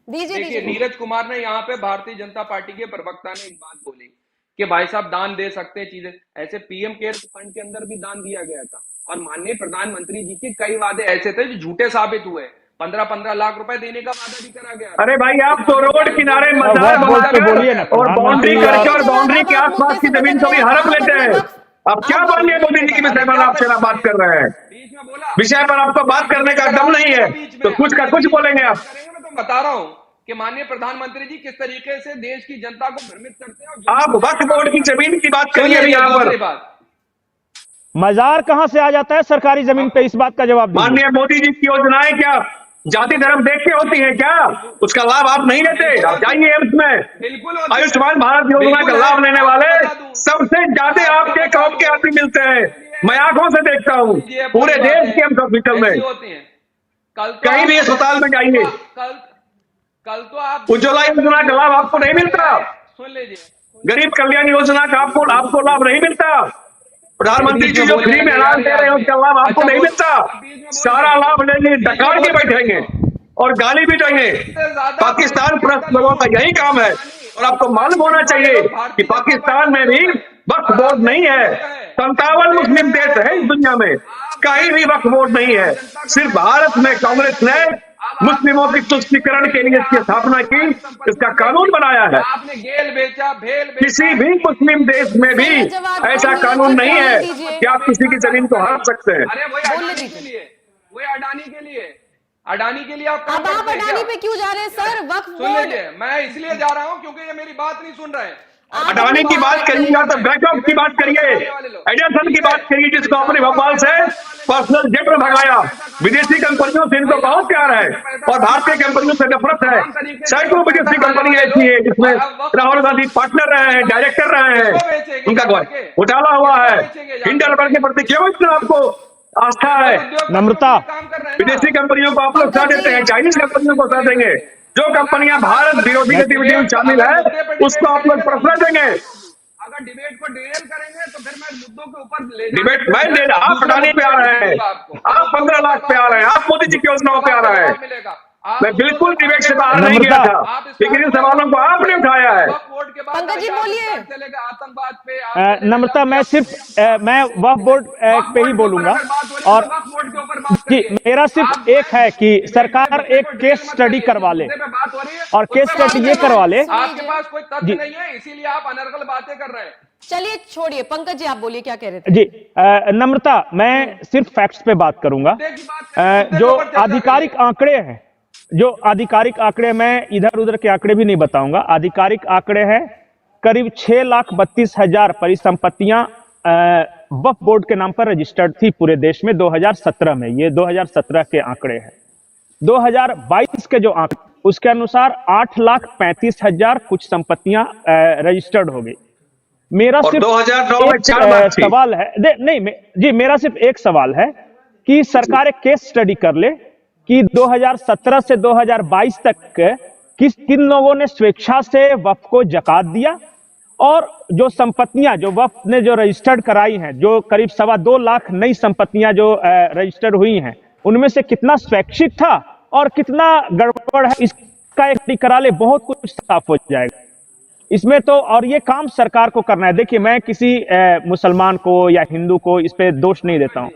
दीजिए। देखिए, नीरज कुमार ने यहाँ पे भारतीय जनता पार्टी के प्रवक्ता ने एक बात बोली कि भाई साहब दान दे सकते हैं चीजें। ऐसे पीएम केयर फंड के अंदर भी दान दिया गया था, और माननीय प्रधानमंत्री जी के कई वादे ऐसे थे जो झूठे साबित हुए। 15-15 लाख रुपए देने का वादा भी करा गया। अरे भाई, आप तो रोड किनारे मजार बनाकर और बाउंड्री करके और बाउंड्री के आसपास की जमीन को भी हड़प लेते हैं। अब क्या माननीय मोदी जी के विषय पर आप से बात कर रहे हैं? विषय पर आपको बात करने का दम नहीं है तो कुछ का कुछ बोलेंगे आप। मैं तो बता रहा हूँ कि माननीय प्रधानमंत्री जी किस तरीके से देश की जनता को भ्रमित करते हैं। आप वक्फ बोर्ड की जमीन की बात करिए अभी यहाँ पर। मजार कहां से आ जाता है सरकारी जमीन पे? इस बात का जवाब दीजिए। माननीय मोदी जी की योजनाएं क्या जाति धर्म देख के होती है क्या? उसका लाभ आप नहीं लेते? आप जाइए एम्स में, आयुष्मान भारत योजना का लाभ लेने वाले सबसे ज्यादा आपके कौम के आदमी मिलते हैं। मैं आंखों से देखता हूँ पूरे देश के एम्स हॉस्पिटल में, कहीं भी अस्पताल में जाइए, कल तो आप उज्ज्वला योजना का लाभ आपको नहीं मिलता, सुन लीजिए, गरीब कल्याण योजना का आपको लाभ नहीं मिलता, प्रधानमंत्री जी जो फ्री में अनाज दे रहे हैं उसका लाभ आपको नहीं मिलता। सारा लाभ लेने डकार के बैठेंगे और गाली भी देंगे। पाकिस्तान परस्त लोगों का यही काम है, और आपको मालूम होना चाहिए कि पाकिस्तान में भी वक्फ बोर्ड नहीं है। 57 मुस्लिम देश है इस दुनिया में, कहीं भी वक्फ बोर्ड नहीं है। सिर्फ भारत में कांग्रेस ने मुस्लिमों की तुष्टीकरण के लिए इसकी स्थापना की, इसका कानून बनाया है। आपने गेल बेचा, भेल बेचा, किसी भी मुस्लिम देश में भी ऐसा कानून नहीं है कि आप किसी की जमीन को हड़प सकते हैं। अरे वही अडानी के लिए, वही अडानी के लिए, अडानी के लिए आप अब आप अडानी पे क्यों जा रहे हैं सर? वक्फ सुन लीजिए, मैं इसलिए जा रहा हूं क्योंकि ये मेरी बात नहीं सुन रहे हैं। हटाने की बात करिएगा तो बैकअप की बात करिए, एडिशन की बात करिए, जिसको अपने भोपाल से पर्सनल जेट में भगाया। विदेशी कंपनियों से इनको बहुत प्यार है और भारतीय कंपनियों से नफरत है। सैकड़ों विदेशी कंपनी ऐसी है जिसमें राहुल गांधी पार्टनर रहे हैं, डायरेक्टर रहे हैं, उनका घोटाला हुआ है। इंडियन बैंक के प्रति क्यों इतना आपको आस्था है? नम्रता, विदेशी कंपनियों को आप लोग साथ देते हैं, चाइनीज कंपनियों को साथ देंगे। जो कंपनियां भारत विरोधी गतिविधियों में शामिल है उसको आप लोग प्रश्न देंगे। अगर डिबेट को डिरेल करेंगे तो फिर मैं मुद्दों के ऊपर ले डिबेट मैं दे रहा, आप हटाने पे आ रहे हैं, आप 15 लाख पे आ रहे हैं, आप मोदी जी की योजनाओं पे आ रहे हैं। मैं बिल्कुल डिबेट से बाहर नहीं गया था, लेकिन इन सवालों को आपने उठाया है। पंकज जी बोलिए। आतंकवाद पे नम्रता, मैं वक्फ बोर्ड पे ही बोलूंगा। और जी, मेरा सिर्फ एक है कि सरकार एक केस स्टडी करवा ले, और केस स्टडी ये करवा ले। आपके पास कोई तथ्य नहीं है, इसीलिए आप अनर्गल बातें कर रहे हैं। चलिए छोड़िए, पंकज जी आप बोलिए, क्या कह रहे थे? जी, नम्रता, मैं सिर्फ फैक्ट्स पे बात करूंगा। जो आधिकारिक आंकड़े हैं, मैं इधर उधर के आंकड़े भी नहीं बताऊंगा। आधिकारिक आंकड़े हैं, करीब 6,32,000 परिसंपत्तियां वक्फ बोर्ड के नाम पर रजिस्टर्ड थी पूरे देश में 2017 में। ये 2017 के आंकड़े हैं। 2022 के जो आंकड़े, उसके अनुसार 8,35,000 कुछ संपत्तियां रजिस्टर्ड हो गई। मेरा सिर्फ 2009 में 4 लाख थी। सवाल है, जी, मेरा सिर्फ एक सवाल है कि सरकार एक केस स्टडी कर ले कि 2017 से 2022 तक किन लोगों ने स्वेच्छा से वक्फ को जकात दिया, और जो संपत्तियां जो वक्फ ने जो रजिस्टर्ड कराई हैं, जो करीब 2.25 लाख नई संपत्तियां जो रजिस्टर्ड हुई हैं, उनमें से कितना स्वैच्छिक था और कितना गड़बड़ है, इसका एक करा ले, बहुत कुछ साफ हो जाएगा इसमें तो। और ये काम सरकार को करना है। देखिए, मैं किसी मुसलमान को या हिंदू को इस पे दोष नहीं देता हूं,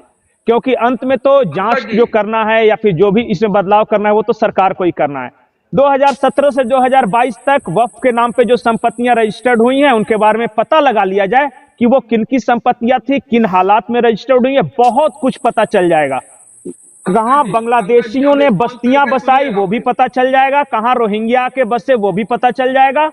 क्योंकि अंत में तो जांच जो करना है या फिर जो भी इसमें बदलाव करना है वो तो सरकार को ही करना है। 2017 से 2022 तक वक्फ के नाम पे जो संपत्तियां रजिस्टर्ड हुई हैं, उनके बारे में पता लगा लिया जाए कि वो किन की संपत्तियां थी, किन हालात में रजिस्टर्ड हुई है, बहुत कुछ पता चल जाएगा। कहां बांग्लादेशियों ने बस्तियां बसाई वो भी पता चल जाएगा, कहां रोहिंग्या के बसे वो भी पता चल जाएगा,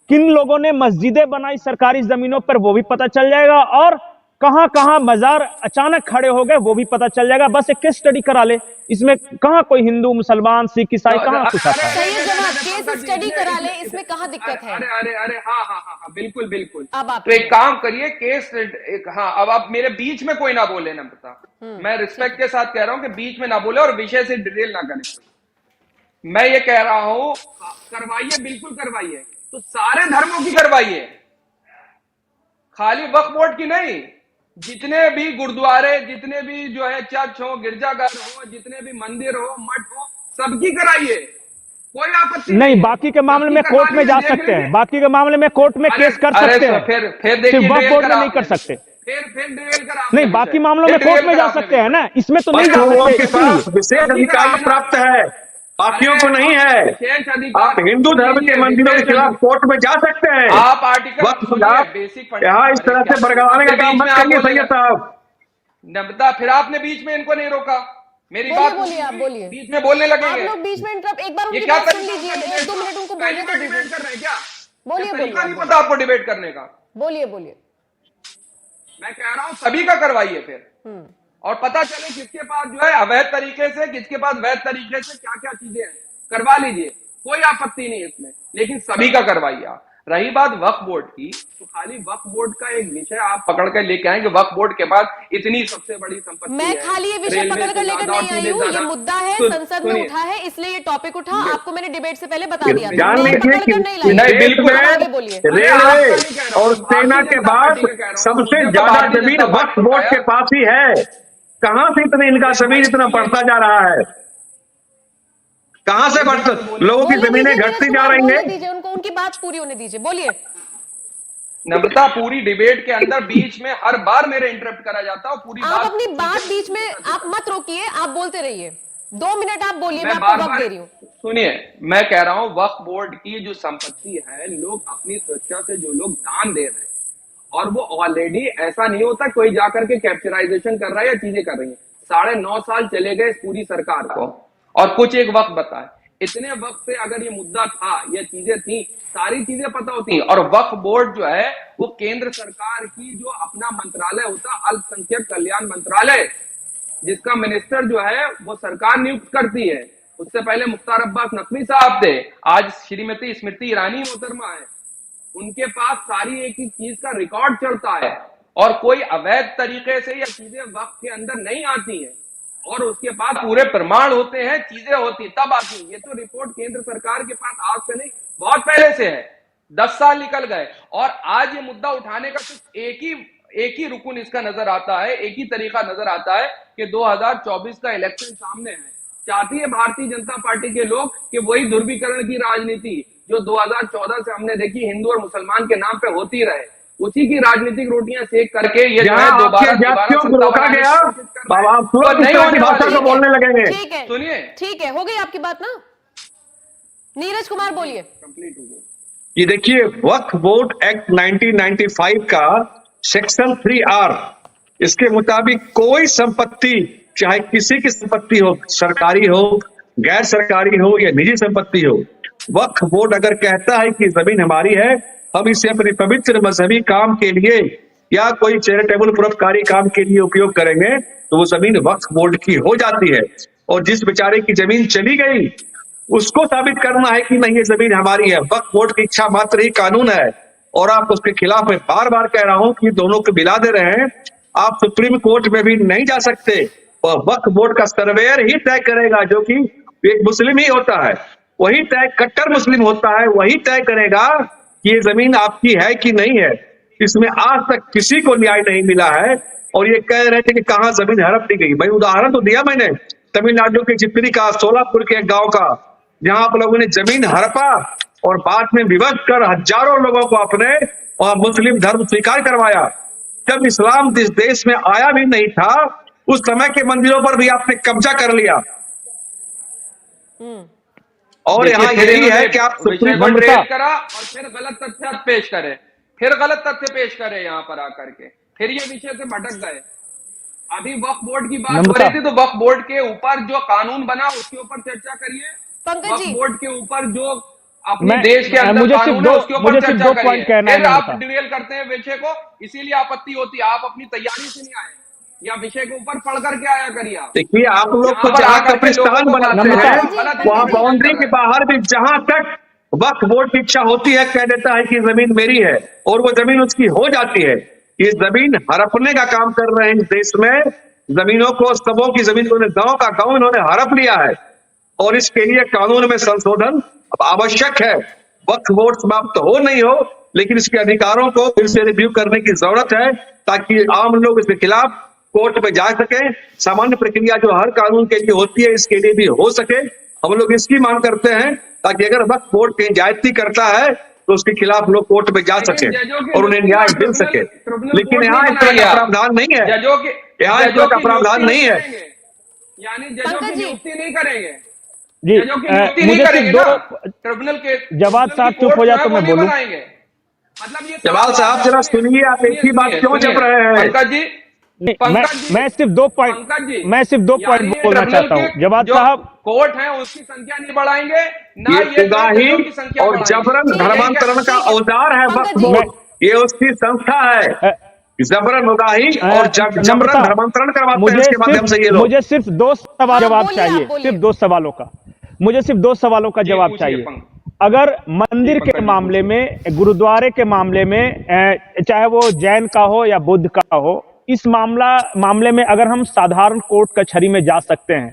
किन लोगों ने मस्जिदें बनाई सरकारी जमीनों पर वो भी पता चल जाएगा, और कहां कहां मजार अचानक खड़े हो गए वो भी पता चल जाएगा। बस एक केस स्टडी करा ले, इसमें कहां कोई हिंदू मुसलमान सिख ईसाई कहां कुछ आता है। सही जनाब, केस स्टडी करा ले, इसमें कहां दिक्कत है? अरे हाँ, बिल्कुल बिल्कुल। अब आप तो एक काम करिए, हाँ, अब आप मेरे बीच में कोई ना बोले, नम्रता, मैं रिस्पेक्ट के साथ कह रहा हूं कि बीच में ना बोले और विषय से डिटेल ना करें। मैं ये कह रहा हूं, करवाइए, बिल्कुल करवाइए, तो सारे धर्मों की करवाइए, खाली वक्फ बोर्ड की नहीं। जितने भी गुरुद्वारे, जितने भी जो है चर्च हो, गिरजाघर हो, जितने भी मंदिर हो, मठ हो, सबकी कराइए, कोई आपत्ति नहीं। बाकी के मामले में कोर्ट में जा सकते हैं, बाकी के मामले में कोर्ट में केस कर सकते हैं, फिर देखिए वक्फ बोर्ड में नहीं कर सकते। फिर डिटेल करा, नहीं, बाकी मामलों में कोर्ट में जा सकते हैं ना, इसमें तो नहीं जा सकते। विशेष अधिकार प्राप्त है, बाकियों को नहीं है। आप हिंदू धर्म के मंदिरों के खिलाफ कोर्ट में जा सकते हैं। आप आर्टिकल बेसिक यहाँ इस तरह से बरगलाने का काम मत करिए सैयद साहब। नम्रता, फिर आपने बीच में इनको नहीं रोका, मेरी बात बोलिए, आप बोलिए, बीच में बोलने लगेंगे आप लोग बीच में इंटरप्ट, एक बार उनकी क्या बात सुन लीजिए, 1-2 मिनट उनको बोलने तो दीजिए। डिबेट कर रहे हैं क्या? बोलिए नहीं पता आपको डिबेट करने का? बोलिए। मैं कह रहा हूं सभी का करवाइए फिर, और पता चले किसके पास जो है अवैध तरीके से, किसके पास वैध तरीके से क्या क्या चीजें हैं, करवा लीजिए, कोई आपत्ति नहीं इसमें, लेकिन सभी का करवाइए। रही बात वक्फ बोर्ड की, तो खाली वक्फ बोर्ड का एक विषय आप पकड़ कर लेके आए कि वक्फ बोर्ड के पास इतनी सबसे बड़ी संपत्ति है। मैं खाली ये विषय पकड़ कर लेकर नहीं आई हूँ, ये मुद्दा है, संसद में उठा है, इसलिए ये टॉपिक उठा। आपको मैंने डिबेट से पहले बता दिया था, मैं पकड़ कर नहीं लाई। बिल्कुल, आगे बोलिए। रेलवे और सेना के बाद सबसे ज्यादा जमीन वक्फ बोर्ड के पास ही है। कहां से इतने इनका जमीन इतना बढ़ता जा रहा है? कहां से बढ़ता? लोगों की जमीनें घटती जा रही हैं। उनको उनकी बात पूरी होने दीजिए, बोलिए। नम्रता, पूरी डिबेट के अंदर बीच में हर बार मेरे इंटरप्ट करा जाता है, पूरी आप अपनी बात बीच में आप मत रोकिए, आप बोलते रहिए, 2 मिनट आप बोलिए, मैं आपको वक्त दे रही हूँ। सुनिए, मैं कह रहा हूं वक्फ बोर्ड की जो संपत्ति है, लोग अपनी स्वेच्छा से जो लोग दान दे रहे हैं, और वो ऑलरेडी, ऐसा नहीं होता कोई जाकर के कैप्चराइजेशन कर रहा है या चीजें कर रही है। 9.5 साल चले गए इस पूरी सरकार को, और कुछ एक वक्त बताए, इतने वक्त से अगर ये मुद्दा था, ये चीजें थी, सारी चीजें पता होती। और वक्फ बोर्ड जो है वो केंद्र सरकार की जो अपना मंत्रालय होता, अल्पसंख्यक कल्याण मंत्रालय, जिसका मिनिस्टर जो है वो सरकार नियुक्त करती है। उससे पहले मुख्तार अब्बास नकवी साहब थे, आज श्रीमती स्मृति ईरानी मोहतरमा है, उनके पास सारी एक ही चीज का रिकॉर्ड चलता है और कोई अवैध तरीके से ये चीजें वक्त के अंदर नहीं आती हैं और उसके पास पूरे प्रमाण होते हैं, चीजें होती तब आती हैं। ये तो रिपोर्ट केंद्र सरकार के पास आज से नहीं, बहुत पहले से है, 10 साल निकल गए और आज ये मुद्दा उठाने का सिर्फ एक ही रुकन इसका नजर आता है, एक ही तरीका नजर आता है कि 2024 का इलेक्शन सामने है। चाहती है भारतीय जनता पार्टी के लोग कि वही ध्रुवीकरण की राजनीति जो 2014 से हमने देखी हिंदू और मुसलमान के नाम पे होती रहे, उसी की राजनीतिक रोटियां सेक करके ये जो है दोबारा रोका गया। आप तुरंत इस तरह की भाषा को बोलने लगेंगे। ठीक है, सुनिए, ठीक है, हो गई आपकी बात ना। नीरज कुमार बोलिए। कंप्लीट हो गया। ये देखिए, वक्फ बोर्ड एक्ट 1995 का सेक्शन 3R, इसके मुताबिक कोई संपत्ति, चाहे किसी की संपत्ति हो, सरकारी हो, गैर सरकारी हो या निजी संपत्ति हो, वक्फ बोर्ड अगर कहता है कि जमीन हमारी है, हम इसे अपने पवित्र मजहबी काम के लिए या कोई चैरिटेबल परोपकारी काम के लिए उपयोग करेंगे, तो वो जमीन वक्फ बोर्ड की हो जाती है। और जिस बेचारे की जमीन चली गई उसको साबित करना है कि नहीं ये जमीन हमारी है। वक्फ बोर्ड की इच्छा मात्र ही कानून है और आप उसके खिलाफ, मैं बार बार कह रहा हूं कि दोनों को मिला दे रहे हैं। आप सुप्रीम कोर्ट में भी नहीं जा सकते, और वक्फ बोर्ड का सर्वेयर ही तय करेगा, जो कि एक मुस्लिम ही होता है, वही तय, कट्टर मुस्लिम होता है, वही तय करेगा कि ये जमीन आपकी है कि नहीं है। इसमें आज तक किसी को न्याय नहीं मिला है और ये कह रहे थे कि कहां जमीन हड़प दी गई। भाई उदाहरण तो दिया मैंने, तमिलनाडु के चित्तरी का, सोलापुर के एक गांव का, जहां आप लोगों ने जमीन हड़पा और बाद में विवश कर हजारों लोगों को अपने और मुस्लिम धर्म स्वीकार करवाया। जब इस्लाम इस देश में आया भी नहीं था, उस समय के मंदिरों पर भी आपने कब्जा कर लिया। और यहाँ यही है कि आप सुप्रीम कोर्ट करा और फिर गलत तथ्य पेश करे, फिर गलत तथ्य पेश करे यहाँ पर आकर के, फिर ये विषय से भटक गए। अभी वक्फ बोर्ड की बात हो रही थी, तो वक्फ बोर्ड के ऊपर जो कानून बना उसके ऊपर चर्चा करिए। पंकज जी, वक्फ बोर्ड के ऊपर जो अपने देश के अंदर कानून है उसके ऊपर चर्चा करिए। फिर आप डिवेल करते हैं विषय को, इसीलिए आपत्ति होती है। आप अपनी तैयारी से नहीं आए या विषय के ऊपर पढ़ करके आया करिए। देखिए, आप लोग को जहां कब्रिस्तान बनाते हैं, वहां बाउंड्री के बाहर भी जहां तक वक्फ बोर्ड की इच्छा होती है, कह देता है कि जमीन मेरी है और वो जमीन उसकी हो जाती है। ये जमीन हड़पने का काम कर रहे हैं इस देश में। जमीनों को, सबों की जमीन को गांव का गांव इन्होंने हड़प लिया है और इसके लिए कानून में संशोधन अब आवश्यक है। वक्फ बोर्ड समाप्त हो नहीं हो, लेकिन इसके अधिकारों को फिर से रिव्यू करने की जरूरत है, ताकि आम लोग इसके खिलाफ कोर्ट में जा सके। सामान्य प्रक्रिया जो हर कानून के लिए होती है, इसके लिए भी हो सके। हम लोग इसकी मांग करते हैं ताकि अगर वक्फ बोर्ड कहीं ज्यादती करता है तो उसके खिलाफ लोग कोर्ट में जा सके और उन्हें न्याय मिल सके। लेकिन यहाँ इस तरह का प्रावधान नहीं है, यहाँ इस तरह का प्रावधान नहीं है। यानी जजों की नियुक्ति नहीं करेंगे जी। मुझे सिर्फ दो, ट्रिब्यूनल के जवाब साहब चुप हो जाए तो मैं बोलूं। मतलब ये जवाब साहब जरा सुनिए, आप एक ही बात क्यों जप रहे हैं? पंकज जी, मैं सिर्फ दो पॉइंट बोलना चाहता हूँ। जवाब साहब, कोर्ट है उसकी संख्या नहीं बढ़ाएंगे ना, ये उगाही और जबरन धर्मांतरण का औजार है वक्फ बोर्ड, ये उसकी संस्था है। जबरन उगाही और जबरन धर्मांतरण करवाते हैं इसके माध्यम से ये लोग। मुझे सिर्फ दो सवाल जवाब चाहिए, सिर्फ दो सवालों का, मुझे सिर्फ दो सवालों का जवाब चाहिए। अगर मंदिर के मामले में, गुरुद्वारे के मामले में, चाहे वो जैन का हो या बुद्ध का हो, इस मामले में अगर हम साधारण कोर्ट कचहरी में जा सकते हैं,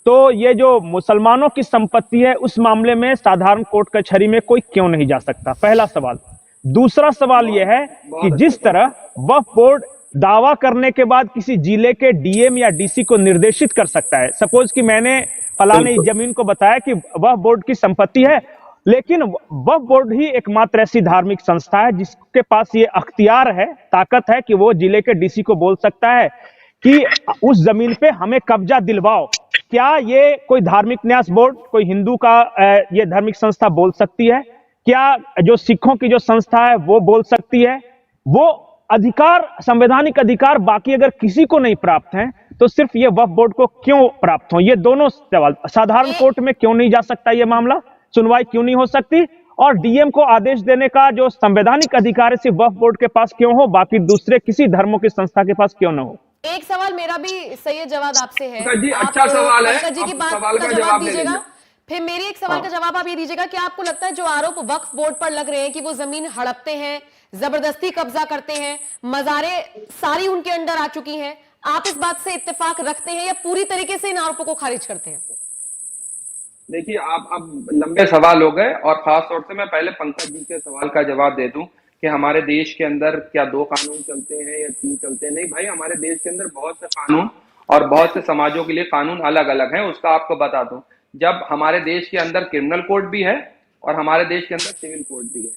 तो ये जो मुसलमानों की संपत्ति है उस मामले में साधारण कोर्ट कचहरी में कोई क्यों नहीं जा सकता? पहला सवाल। दूसरा सवाल यह है कि जिस तरह वक्फ बोर्ड दावा करने के बाद किसी जिले के डीएम या डीसी को निर्देशित कर सकता है, सपोज कि मैंने फलाने जमीन को बताया कि वक्फ बोर्ड की संपत्ति है, लेकिन वक्फ बोर्ड ही एकमात्र ऐसी धार्मिक संस्था है जिसके पास ये अख्तियार है, ताकत है कि वो जिले के डीसी को बोल सकता है कि उस जमीन पे हमें कब्जा दिलवाओ। क्या ये कोई धार्मिक न्यास बोर्ड, कोई हिंदू का ये धार्मिक संस्था बोल सकती है? क्या जो सिखों की जो संस्था है वो बोल सकती है? वो अधिकार, संवैधानिक अधिकार बाकी अगर किसी को नहीं प्राप्त है, तो सिर्फ ये वक्फ बोर्ड को क्यों प्राप्त हो? ये दोनों सवाल। साधारण कोर्ट में क्यों नहीं जा सकता ये मामला, सुनवाई क्यों नहीं हो सकती, और डीएम को आदेश देने का जो संवैधानिक अधिकार है सिर्फ वक्फ बोर्ड के पास क्यों हो, बाकी दूसरे किसी धर्मों की संस्था के पास क्यों ना हो? एक सवाल मेरा भी सैयद जवाद आपसे है। पंकज जी, आप अच्छा सवाल है। पंकज जी की आप बात सवाल का का जवाब जवाब ले दीजिएगा, लीजिए। फिर मेरे एक सवाल का जवाब आप ये दीजिएगा कि आपको लगता है जो आरोप वक्फ बोर्ड पर लग रहे हैं कि वो जमीन हड़पते हैं, जबरदस्ती कब्जा करते हैं, मजारे सारी उनके अंडर आ चुकी हैं, आप इस बात से इत्तेफाक रखते हैं या पूरी तरीके से इन आरोपों को खारिज करते हैं? देखिए, आप अब लंबे सवाल हो गए, और खास तौर से मैं पहले पंकज जी के सवाल का जवाब दे दूं कि हमारे देश के अंदर क्या 2 कानून चलते हैं या 3 चलते हैं। नहीं भाई, हमारे देश के अंदर बहुत से कानून और बहुत से समाजों के लिए कानून अलग अलग हैं। उसका आपको बता दूं, जब हमारे देश के अंदर क्रिमिनल कोड भी है और हमारे देश के अंदर सिविल कोड भी है,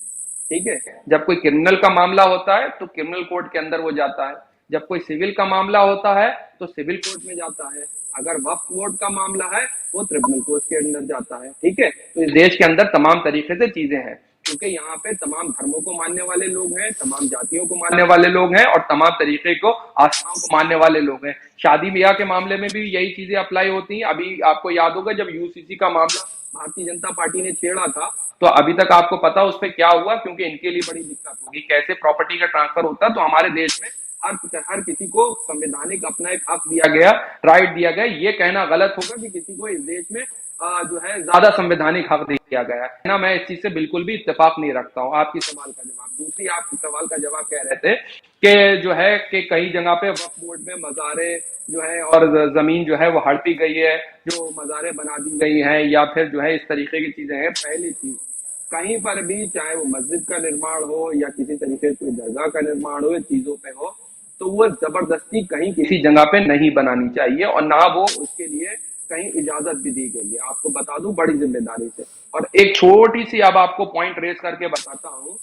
ठीक है। जब कोई क्रिमिनल का मामला होता है तो क्रिमिनल कोर्ट के अंदर वो जाता है, जब कोई सिविल का मामला होता है तो सिविल कोर्ट में जाता है, अगर वक्फ बोर्ड का मामला है वो ट्रिब्यूनल कोर्ट के अंदर जाता है, ठीक है। तो इस देश के अंदर तमाम तरीके से चीजें हैं, क्योंकि यहाँ पे तमाम धर्मों को मानने वाले लोग हैं, तमाम जातियों को मानने वाले लोग हैं और तमाम तरीके को आस्थाओं को मानने वाले लोग हैं। शादी ब्याह के मामले में भी यही चीजें अप्लाई होती हैं। अभी आपको याद होगा जब यूसीसी का मामला भारतीय जनता पार्टी ने छेड़ा था, तो अभी तक आपको पता उस पर क्या हुआ, क्योंकि इनके लिए बड़ी दिक्कत होगी कैसे प्रॉपर्टी का ट्रांसफर होता है। तो हमारे देश में हर किसी को संवैधानिक अपना एक हक दिया गया, राइट दिया गया। ये कहना गलत होगा कि किसी को इस देश में जो है ज्यादा संवैधानिक हक दिया गया है ना। मैं इस चीज से बिल्कुल भी इत्तेफाक नहीं रखता हूँ। आपकी सवाल का जवाब, दूसरी आपकी सवाल का जवाब कह रहे थे कि जो है कि कई जगह पे वक्फ बोर्ड में मजारे जो है और जमीन जो है वो हड़पी गई है, जो मजारे बना दी गई हैं, या फिर जो है इस तरीके की चीजें हैं। पहली चीज, कहीं पर भी चाहे वो मस्जिद का निर्माण हो या किसी तरीके से कोई दरगाह का निर्माण हो, चीजों पे हो, तो वो जबरदस्ती कहीं किसी जगह पे नहीं बनानी चाहिए, और ना वो उसके लिए कहीं इजाजत भी दी गई है। आपको बता दूं बड़ी जिम्मेदारी से। और एक छोटी सी अब आपको पॉइंट रेस करके बताता हूं,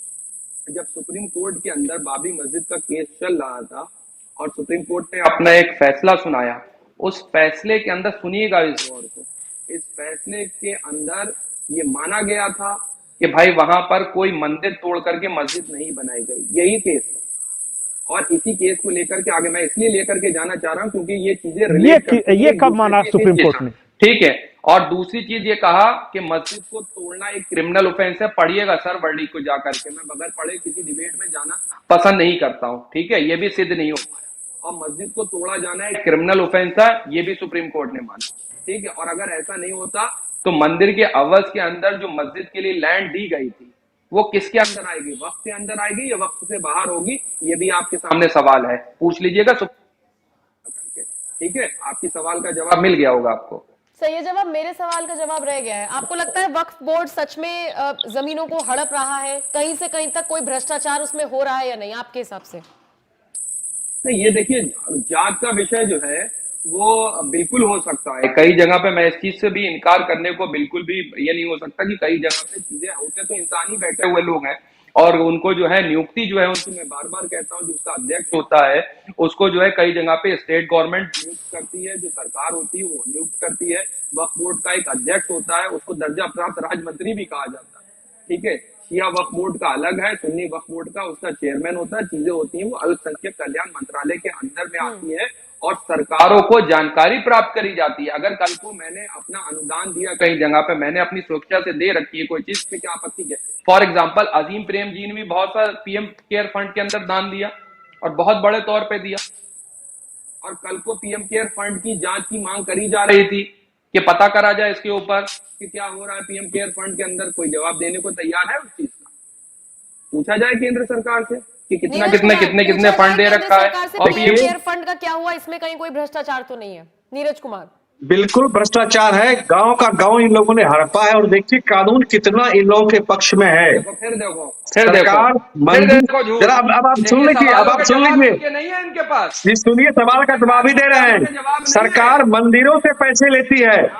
जब सुप्रीम कोर्ट के अंदर बाबरी मस्जिद का केस चल रहा था और सुप्रीम कोर्ट ने अपना एक फैसला सुनाया, उस फैसले के अंदर सुनिएगा इस गौर को, इस फैसले के अंदर ये माना गया था कि भाई वहां पर कोई मंदिर तोड़ करके मस्जिद नहीं बनाई गई। यही केस था, और इसी केस को लेकर के आगे मैं इसलिए लेकर के जाना चाह रहा हूं क्योंकि ये चीजें ये कब माना सुप्रीम कोर्ट ने? ठीक है। और दूसरी चीज ये कहा कि मस्जिद को तोड़ना एक क्रिमिनल ऑफेंस है। पढ़िएगा सर वर्डिक्ट को जाकर के, मैं बगैर पढ़े किसी डिबेट में जाना पसंद नहीं करता हूं, ठीक है। ये भी सिद्ध नहीं हो पाया, और मस्जिद को तोड़ा जाना एक क्रिमिनल ऑफेंस है, ये भी सुप्रीम कोर्ट ने माना, ठीक है। और अगर ऐसा नहीं होता तो मंदिर के अवज के अंदर जो मस्जिद के लिए लैंड दी गई थी वो किसके अंदर आएगी, वक्त के अंदर आएगी या वक्त से बाहर होगी, ये भी आपके सामने सवाल है, पूछ लीजिएगा। ठीक है, आपकी सवाल का जवाब मिल गया होगा आपको। सही है जवाब, मेरे सवाल का जवाब रह गया है। आपको लगता है वक्फ बोर्ड सच में जमीनों को हड़प रहा है, कहीं से कहीं तक कोई भ्रष्टाचार उसमें हो रहा है या नहीं आपके हिसाब से? नहीं, ये देखिए, जांच का विषय जो है वो बिल्कुल हो सकता है। कई जगह पे मैं इस चीज से भी इनकार करने को बिल्कुल भी ये नहीं हो सकता कि कई जगह पे चीजें होते तो इंसान ही बैठे हुए लोग हैं, और उनको जो है नियुक्ति जो है उनकी, मैं बार बार कहता हूँ, जिसका अध्यक्ष होता है उसको जो है कई जगह पे स्टेट गवर्नमेंट नियुक्त करती है, जो सरकार होती है वो नियुक्त करती है। वक्फ बोर्ड का एक अध्यक्ष होता है, उसको दर्जा प्राप्त राज्य मंत्री भी कहा जाता है, ठीक है। शिया वक्फ बोर्ड का अलग है, सुन्नी वक्फ बोर्ड का उसका चेयरमैन होता है। चीजें होती हैं वो अल्पसंख्यक कल्याण मंत्रालय के अंदर में आती है, और सरकारों को जानकारी प्राप्त करी जाती है। अगर कल को मैंने अपना अनुदान दिया कई जगह पे, मैंने अपनी सुरक्षा से दे रखी है कोई चीज, पे क्या आपत्ति है? फॉर एग्जांपल अजीम प्रेम जी ने भी बहुत सा पीएम केयर फंड के अंदर दान दिया, और बहुत बड़े तौर पे दिया, और कल को पीएम केयर फंड की जांच की मांग करी जा रही थी कि पता करा जाए इसके ऊपर कि क्या हो रहा है पीएम केयर फंड के अंदर। कोई जवाब देने को तैयार है उस चीज का? पूछा जाए केंद्र सरकार से कि कितने फंड दे रखा है, और पीएम केयर फंड का क्या हुआ, इसमें कहीं कोई भ्रष्टाचार तो नहीं है? नीरज कुमार, बिल्कुल भ्रष्टाचार है, गांव का गांव इन लोगों ने हड़पा है, और देखिए कानून कितना इन लोगों के पक्ष में है। फिर देखो सरकार जरा अब आप सुन लीजिए, अब आप सुन लीजिए, नहीं है इनके पास जी सुनिए, सवाल का जवाब ही दे रहे हैं। सरकार मंदिरों से पैसे लेती है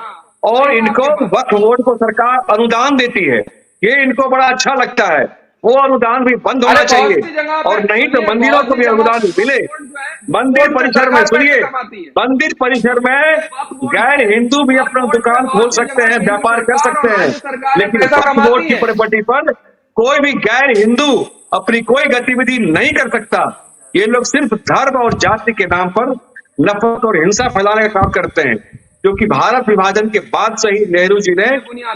और इनको वक्फ बोर्ड को सरकार अनुदान देती है, ये इनको बड़ा अच्छा लगता है। वो अनुदान भी बंद होना चाहिए, और नहीं तो मंदिरों को भी अनुदान मिले। मंदिर परिसर में, सुनिए, मंदिर परिसर में गैर हिंदू भी अपना दुकान खोल सकते हैं, व्यापार कर सकते हैं, लेकिन वक्फ बोर्ड की प्रॉपर्टी पर कोई भी गैर हिंदू अपनी कोई गतिविधि नहीं कर सकता। ये लोग सिर्फ धर्म और जाति के नाम पर नफरत और हिंसा फैलाने का काम करते हैं, क्योंकि भारत विभाजन के बाद से ही नेहरू जी ने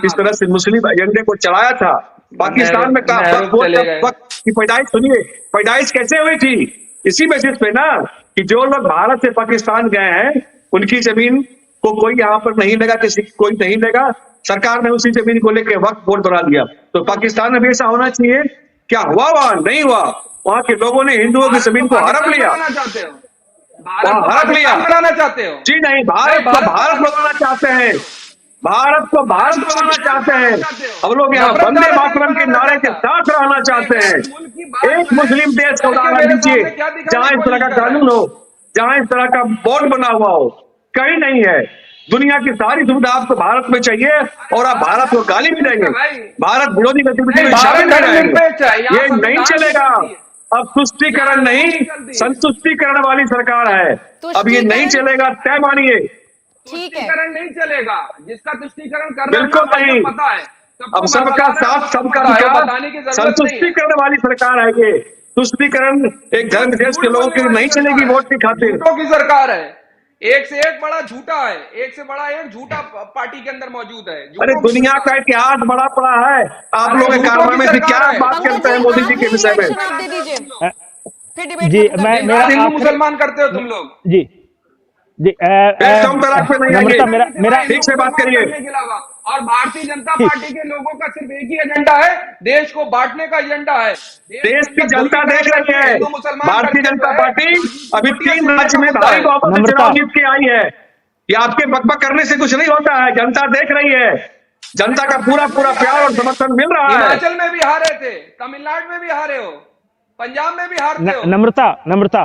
इस तरह से मुस्लिम एजेंडे को चलाया था। पाकिस्तान में वक्त की पैदाइश सुनिए, पैदाइश कैसे हुई थी? इसी बेसिस पे ना कि जो लोग भारत से पाकिस्तान गए हैं उनकी जमीन को कोई यहाँ पर नहीं लेगा, किसी कोई नहीं लेगा। सरकार ने उसी जमीन को लेकर वक्फ बोर्ड बना दिया। तो पाकिस्तान में भी ऐसा होना चाहिए। क्या हुआ? वहां नहीं हुआ। वहां के लोगों ने हिंदुओं की जमीन को हड़प लिया, हड़प लिया। बनाना चाहते हो? जी नहीं, भारत को भारत बनाना चाहते हैं, भारत को भारत बनाना चाहते हैं। हम लोग यहाँ वंदे मातरम के नारे के साथ रहना चाहते हैं। एक मुस्लिम देश का उदाहरण दीजिए जहां इस तरह का कानून हो, जहां इस तरह का बोर्ड बना हुआ हो। कहीं नहीं है। दुनिया की सारी सुविधा आपको भारत में चाहिए और आप भारत को गाली भी देंगे, भारत विरोधी गतिविधि में शामिल नहीं रहेंगे। ये नहीं चलेगा। अब तुष्टीकरण नहीं, संतुष्टीकरण वाली सरकार है। अब ये नहीं चलेगा, तय मानिए। ठीक है, तुष्टीकरण नहीं चलेगा। जिसका तुष्टीकरण कर बिल्कुल नहीं। पता है, अब सबका साथ सबका विरोध, संतुष्टीकरण वाली सरकार है ये। तुष्टीकरण एक धर्म देश के लोगों के लिए नहीं चलेगी वोट की खातिर। झूठों की सरकार है, एक से एक बड़ा झूठा है, एक से बड़ा एक झूठा पार्टी के अंदर मौजूद है। अरे दुनिया का इतिहास बड़ा पड़ा है। आप लोग के कारनामे से क्या बात करते हैं मोदी जी के विषय में? आप दे दीजिए, फिर डिबेट जी, खत्म मैं करते हैं। मेरा हिंदू आखिरी- मुसलमान करते हो तुम लोग। जी जी हम तलाक पे नहीं नम्रता, आएंगे। मेरा ठीक से बात करिए। करने के अलावा और भारतीय जनता पार्टी के लोगों का सिर्फ एक ही एजेंडा है, देश को बांटने का एजेंडा है। देश की जनता देख रही है। हिंदू मुसलमान भारतीय करके जनता जो है, पार्टी अभी गोटियां 3 सिर्फ राज्य में होता भारी है। बहुमत से नम्रता। चुनाव जीत के आई है। ये आपके बकबक करने से कुछ नहीं होता है। जनता देख रही है। जनता का पूरा पूरा प्यार और समर्थन मिल रहा है। हिमाचल में भी हारे थे, तमिलनाडु में भी हारे हो, पंजाब में भी हारते हो। नम्रता,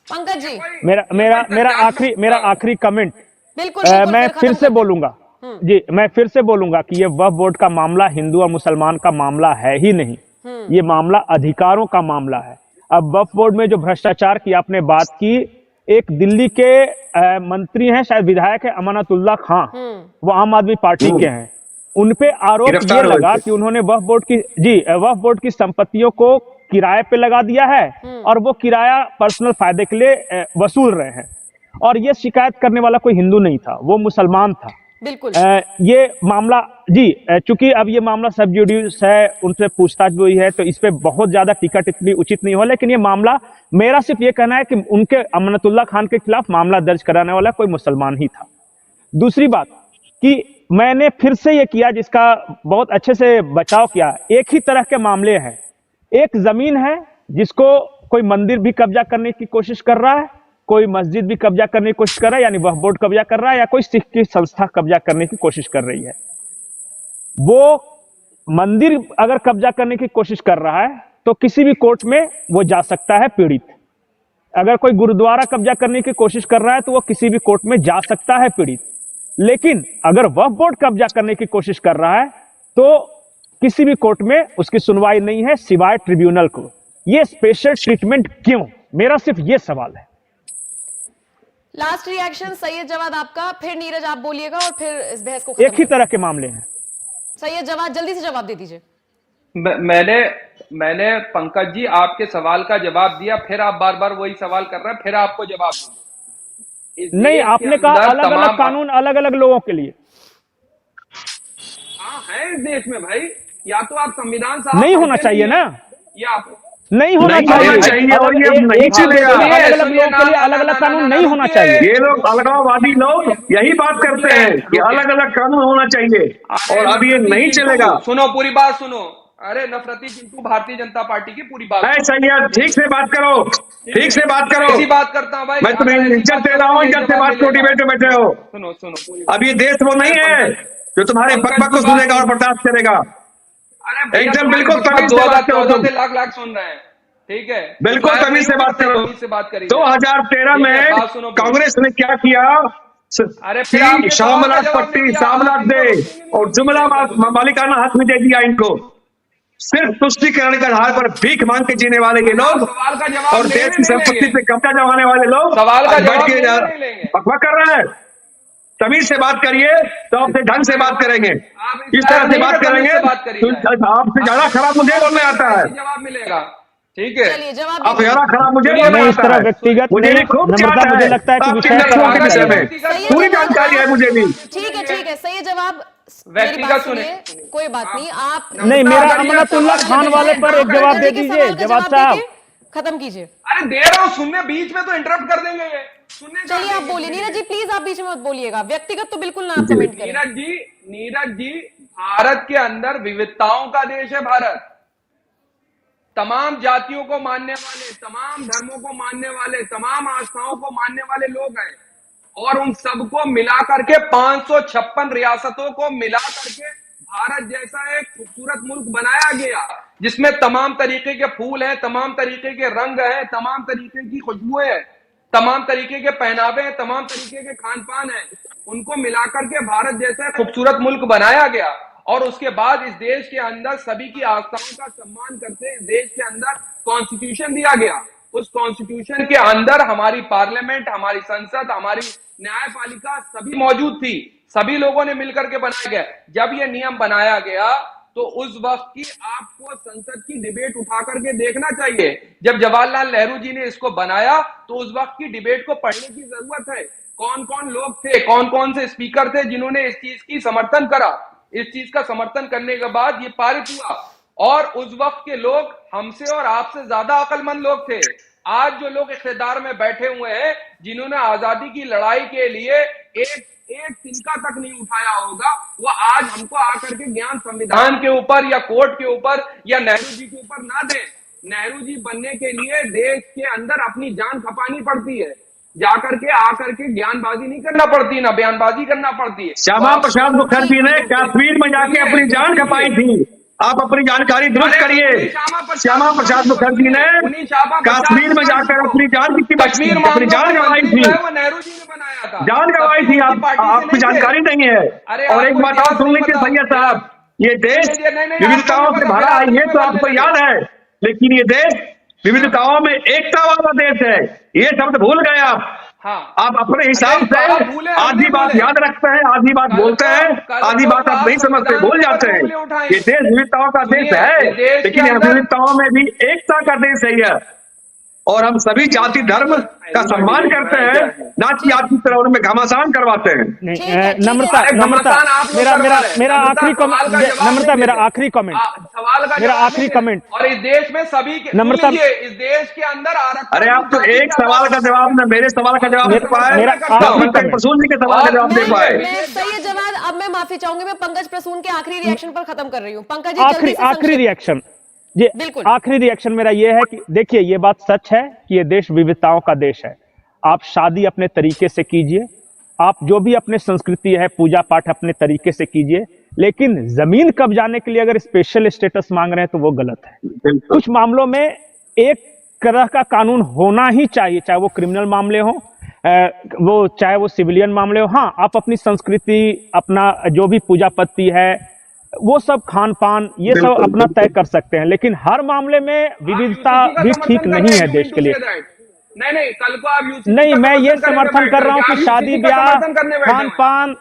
पंकज जी मेरा आखिरी कमेंट बिल्कुल बिल्कुल, मैं खत्म फिर से करते बोलूंगा। जी, मैं फिर से बोलूंगा कि ये वक्फ बोर्ड का मामला हिंदू और मुसलमान का मामला है ही नहीं। ये मामला अधिकारों का मामला है। अब वक्फ बोर्ड में जो भ्रष्टाचार की आपने बात की, एक दिल्ली के मंत्री हैं, शायद विधायक है, अमानतुल्लाह खां, वो आम आदमी पार्टी के हैं। उनपे आरोप ये गिरफ्तार हुए लगा थे। कि उन्होंने वक्फ बोर्ड की संपत्तियों को किराए पे लगा दिया है और वो किराया पर्सनल फायदे के लिए वसूल रहे हैं। और ये शिकायत करने वाला कोई हिंदू नहीं था, वो मुसलमान था। बिल्कुल। ये मामला चूंकि अब ये मामला सब जुडिस है, उनसे पूछताछ भी हुई है, तो इस पे बहुत ज्यादा टीका टिप्पणी उचित नहीं हो। लेकिन ये मामला, मेरा सिर्फ ये कहना है कि उनके अमानतुल्लाह खान के खिलाफ मामला दर्ज कराने वाला कोई मुसलमान ही था। दूसरी बात कि मैंने फिर से ये किया, जिसका बहुत अच्छे से बचाव किया। एक ही तरह के मामले हैं। एक जमीन है जिसको कोई मंदिर भी कब्जा करने की कोशिश कर रहा है, कोई मस्जिद भी कब्जा करने की कोशिश कर रहा है, यानी वक्फ बोर्ड कब्जा कर रहा है, या कोई सिख की संस्था कब्जा करने की कोशिश कर रही है। वो मंदिर अगर कब्जा करने की कोशिश कर रहा है तो किसी भी कोर्ट में वो जा सकता है पीड़ित। अगर कोई गुरुद्वारा कब्जा करने की कोशिश कर रहा है तो वो किसी भी कोर्ट में जा सकता है पीड़ित। लेकिन अगर वक्फ बोर्ड कब्जा करने की कोशिश कर रहा है तो किसी भी कोर्ट में उसकी सुनवाई नहीं है सिवाय ट्रिब्यूनल को। ये स्पेशल ट्रीटमेंट क्यों? मेरा सिर्फ ये सवाल है। लास्ट रिएक्शन सैयद जवाद आपका, फिर नीरज आप बोलिएगा और फिर इस बहस को खत्म एक ही तरह के मामले हैं। सैयद जवाद जल्दी से जवाब दे दीजिए। मैंने पंकज जी आपके सवाल का जवाब दिया, फिर आप बार बार वही सवाल कर रहे हैं, फिर आपको जवाब दूंगा। नहीं, आपने कहा अलग अलग कानून अलग अलग लोगों के लिए। हाँ है इस देश में भाई, या तो आप संविधान साहब नहीं होना चाहिए ना, या आप नहीं होना नहीं होना चाहिए और ये अब नहीं चलेगा। अलग अलग लोगों के लिए अलग अलग कानून नहीं होना चाहिए। ये लोग अलगाववादी लोग यही बात करते हैं कि अलग अलग कानून होना चाहिए और अब ये नहीं चलेगा। सुनो, पूरी बात सुनो। अरे नफरती चिंटू, भारतीय जनता पार्टी की पूरी बात ऐसा यार, ठीक से बात करो, ठीक से बात करो। ऐसी बात करता हूँ भाई, मैं तुम्हें इज्जत दे रहा हूँ, इज्जत से बात करो, डिबेट में बैठे हो। सुनो पूरी अब ये देश वो नहीं है जो तुम्हारे बकबक को सुनेगा और बर्दाश्त करेगा। अरे एकदम बिल्कुल तमीज से बात करो तुम। 2014 से लाख सुन रहे हैं, ठीक है? बिल्कुल तमीज से बात करो। तमीज से बात करिए। 2013 में कांग्रेस ने क्या किया? अरे फिर आपके शामलात सवाल का पट्टी, जवाब नहीं शामलात दिया। दे और जुमला मालिकाना हक में दे दिया इनको। सिर्फ तुष्टीकरण के आधार पर भीख मांग के जीने वाले ये लोग सवाल का जवाब और देश की संपत्ति पे कब्जा जमाने वाले लोग सवाल का आज बैठ जवाब के नहीं लेंगे। बकबक कर रहे हैं। तमीज से बात करिए तो आपसे ढंग से बात करेंगे। इस तरह से बात करेंगे तो आपसे ज्यादा खराब मुझे बोलने आता है। जवाब मिलेगा, ठीक है। चलिए जवाब आप दीजिए। ज़्यादा खराब मुझे नहीं, नहीं, इस बनाता तरह है। व्यक्तिगत मुझे नहीं, भी खूब नम्रता, चाहता मुझे है लगता है कि आपके विषय पर नक्शों के आगे विषय बढ़िए। में सही पूरी जवाब जानकारी है आप- मुझे भी। ठीक है सही जवाब। मेरी व्यक्तिगत बात सुने। सुनिए, कोई बात नहीं, आप नहीं, मेरा अगर ये अमनतुल्लाह सवाल खान के वाले पीछे पर एक ना जवाब बैठे- दे के दीजिए, सवाल का जवाब जवाब साहब। देके खत्म कीजिए। अरे दे रहा हूँ सुनने, बीच में तो इंटरप्ट कर देंगे ये। सुनने का चलिए आप देंगे बोलिए। सुनने नीरज जी में। प्लीज आप बीच में मत बोलिएगा, व्यक्तिगत तो बिल्कुल ना आप जी। कमेंट करें। नीरज जी, भारत के अंदर विविधताओं का देश है भारत। तमाम जातियों को मानने वाले, तमाम धर्मों को मानने वाले, तमाम आस्थाओं को मानने वाले लोग हैं, और उन सबको मिला करके 556 रियासतों को मिला करके भारत जैसा एक खूबसूरत मुल्क बनाया गया, जिसमें तमाम तरीके के फूल हैं, तमाम तरीके के रंग हैं, तमाम तरीके की खुशबुएं हैं, तमाम तरीके के पहनावे हैं, तमाम तरीके के खान पान हैं। उनको मिलाकर के भारत जैसा एक खूबसूरत मुल्क बनाया गया। और उसके बाद इस देश के अंदर सभी की आस्थाओं का सम्मान करते इस देश के अंदर कॉन्स्टिट्यूशन दिया गया। उस कॉन्स्टिट्यूशन के अंदर हमारी पार्लियामेंट, हमारी संसद, हमारी न्यायपालिका सभी मौजूद थी। सभी लोगों ने मिलकर के बनाया गया। जब यह नियम बनाया गया तो उस वक्त की आपको संसद की डिबेट उठा करके देखना चाहिए। जब जवाहरलाल नेहरू जी ने इसको बनाया तो उस वक्त की डिबेट को पढ़ने की जरूरत है। कौन कौन लोग थे, कौन कौन से स्पीकर थे जिन्होंने इस चीज की समर्थन करा। इस चीज का समर्थन करने के बाद ये पारित हुआ, और उस वक्त के लोग हमसे और आपसे ज्यादा अक्लमंद लोग थे। आज जो लोग इख्तिदार में बैठे हुए हैं, जिन्होंने आजादी की लड़ाई के लिए एक एक तिनका तक नहीं उठाया होगा, वो आज हमको आकर के ज्ञान संविधान के ऊपर या कोर्ट के ऊपर या नेहरू जी के ऊपर ना दें। नेहरू जी बनने के लिए देश के अंदर अपनी जान खपानी पड़ती है, जाकर के आकर के ज्ञानबाजी नहीं करना पड़ती, ना बयानबाजी करना पड़ती है। श्यामा प्रसाद मुखर्जी ने कश्मीर में जाके अपनी जान खपाई थी। आप अपनी जानकारी दुरुस्त करिए। श्यामा प्रसाद मुखर्जी ने कश्मीर में जाकर अपनी जान की कीमत, कश्मीर अपनी जान गंवाई थी, वो नेहरू जी ने बनाया था, जान गंवाई थी। आपकी जानकारी नहीं है। और एक बात और सुन लीजिए सैयद साहब, ये देश विविधताओं से भरा है, ये तो आपको याद है, लेकिन ये देश विविधताओं में एकता वाला देश है, ये शब्द भूल गए आप। हाँ। आप अपने हिसाब से आधी बात याद रखते हैं, आधी बात बोलते हैं, आधी बात आप नहीं समझते, भूल जाते हैं। ये देश विविधताओं का देश है, लेकिन यह विविधताओं में भी एकता का देश है यह। और हम सभी जाति धर्म का सम्मान करते हैं, ना कि आपकी तरह उनमें घमासान करवाते हैं। नम्रता, नम्रता, मेरा आखिरी कमेंट, नम्रता मेरा आखिरी कमेंट, मेरा आखिरी कमेंट। और इस देश में सभी के, नम्रता, इस देश के अंदर आरक्षण। अरे आप तो एक सवाल का जवाब ना मेरे सवाल का जवाब दे पाए, मेरा प्रसून जी के सवाल का जवाब दे पाए। सही जवाब। अब मैं माफी चाहूंगी, मैं पंकज प्रसून के आखिरी रिएक्शन पर खत्म कर रही हूँ। पंकज जी जल्दी से आखिरी रिएक्शन, ये बिल्कुल आखिरी रिएक्शन मेरा ये है कि देखिए, ये बात सच है कि ये देश विविधताओं का देश है। आप शादी अपने तरीके से कीजिए, आप जो भी अपने संस्कृति है, पूजा पाठ अपने तरीके से कीजिए, लेकिन जमीन कब्जाने के लिए अगर स्पेशल स्टेटस मांग रहे हैं तो वो गलत है। कुछ मामलों में एक तरह का कानून होना ही चाहिए, चाहे वो क्रिमिनल मामले हो, वो चाहे वो सिविलियन मामले हो। हाँ, आप अपनी संस्कृति, अपना जो भी पूजा पत्ती है, वो सब खान पान, ये सब अपना तय कर सकते हैं, लेकिन हर मामले में विविधता भी ठीक नहीं है देश के लिए। नहीं, कल को आप यूसीसी नहीं, मैं ये समर्थन कर रहा हूँ कि शादी ब्याह, खान पान,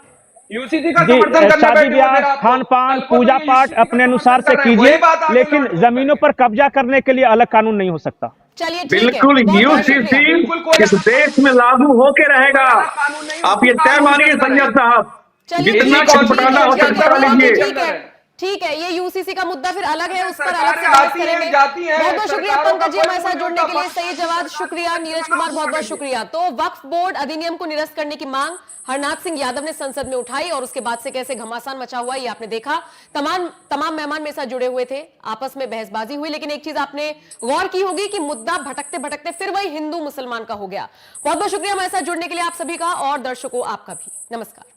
यूसीसी का समर्थन करने शादी ब्याह, खान पान, पूजा पाठ अपने अनुसार से कीजिए, लेकिन जमीनों पर कब्जा करने के लिए अलग कानून नहीं हो सकता। चलिए बिल्कुल, यूसीसी इस देश में लागू होके रहेगा। आप ये तय मानिए संजय साहब, जितना छटपटाना हो छटपटा लीजिए। ठीक है, ये यूसीसी का मुद्दा फिर अलग है, उस पर अलग से बात करेंगे। बहुत बहुत शुक्रिया पंकज जी हमारे साथ जुड़ने के लिए। सही जवाब, शुक्रिया। नीरज कुमार बहुत बहुत शुक्रिया। तो वक्फ बोर्ड अधिनियम को निरस्त करने की मांग हरनाथ सिंह यादव ने संसद में उठाई, और उसके बाद से कैसे घमासान मचा हुआ ये आपने देखा। तमाम मेहमान मेरे साथ जुड़े हुए थे, आपस में बहसबाजी हुई, लेकिन एक चीज आपने गौर की होगी कि मुद्दा भटकते भटकते फिर वही हिंदू मुसलमान का हो गया। बहुत बहुत शुक्रिया हमारे साथ जुड़ने के लिए आप सभी का, और दर्शकों आपका भी। नमस्कार।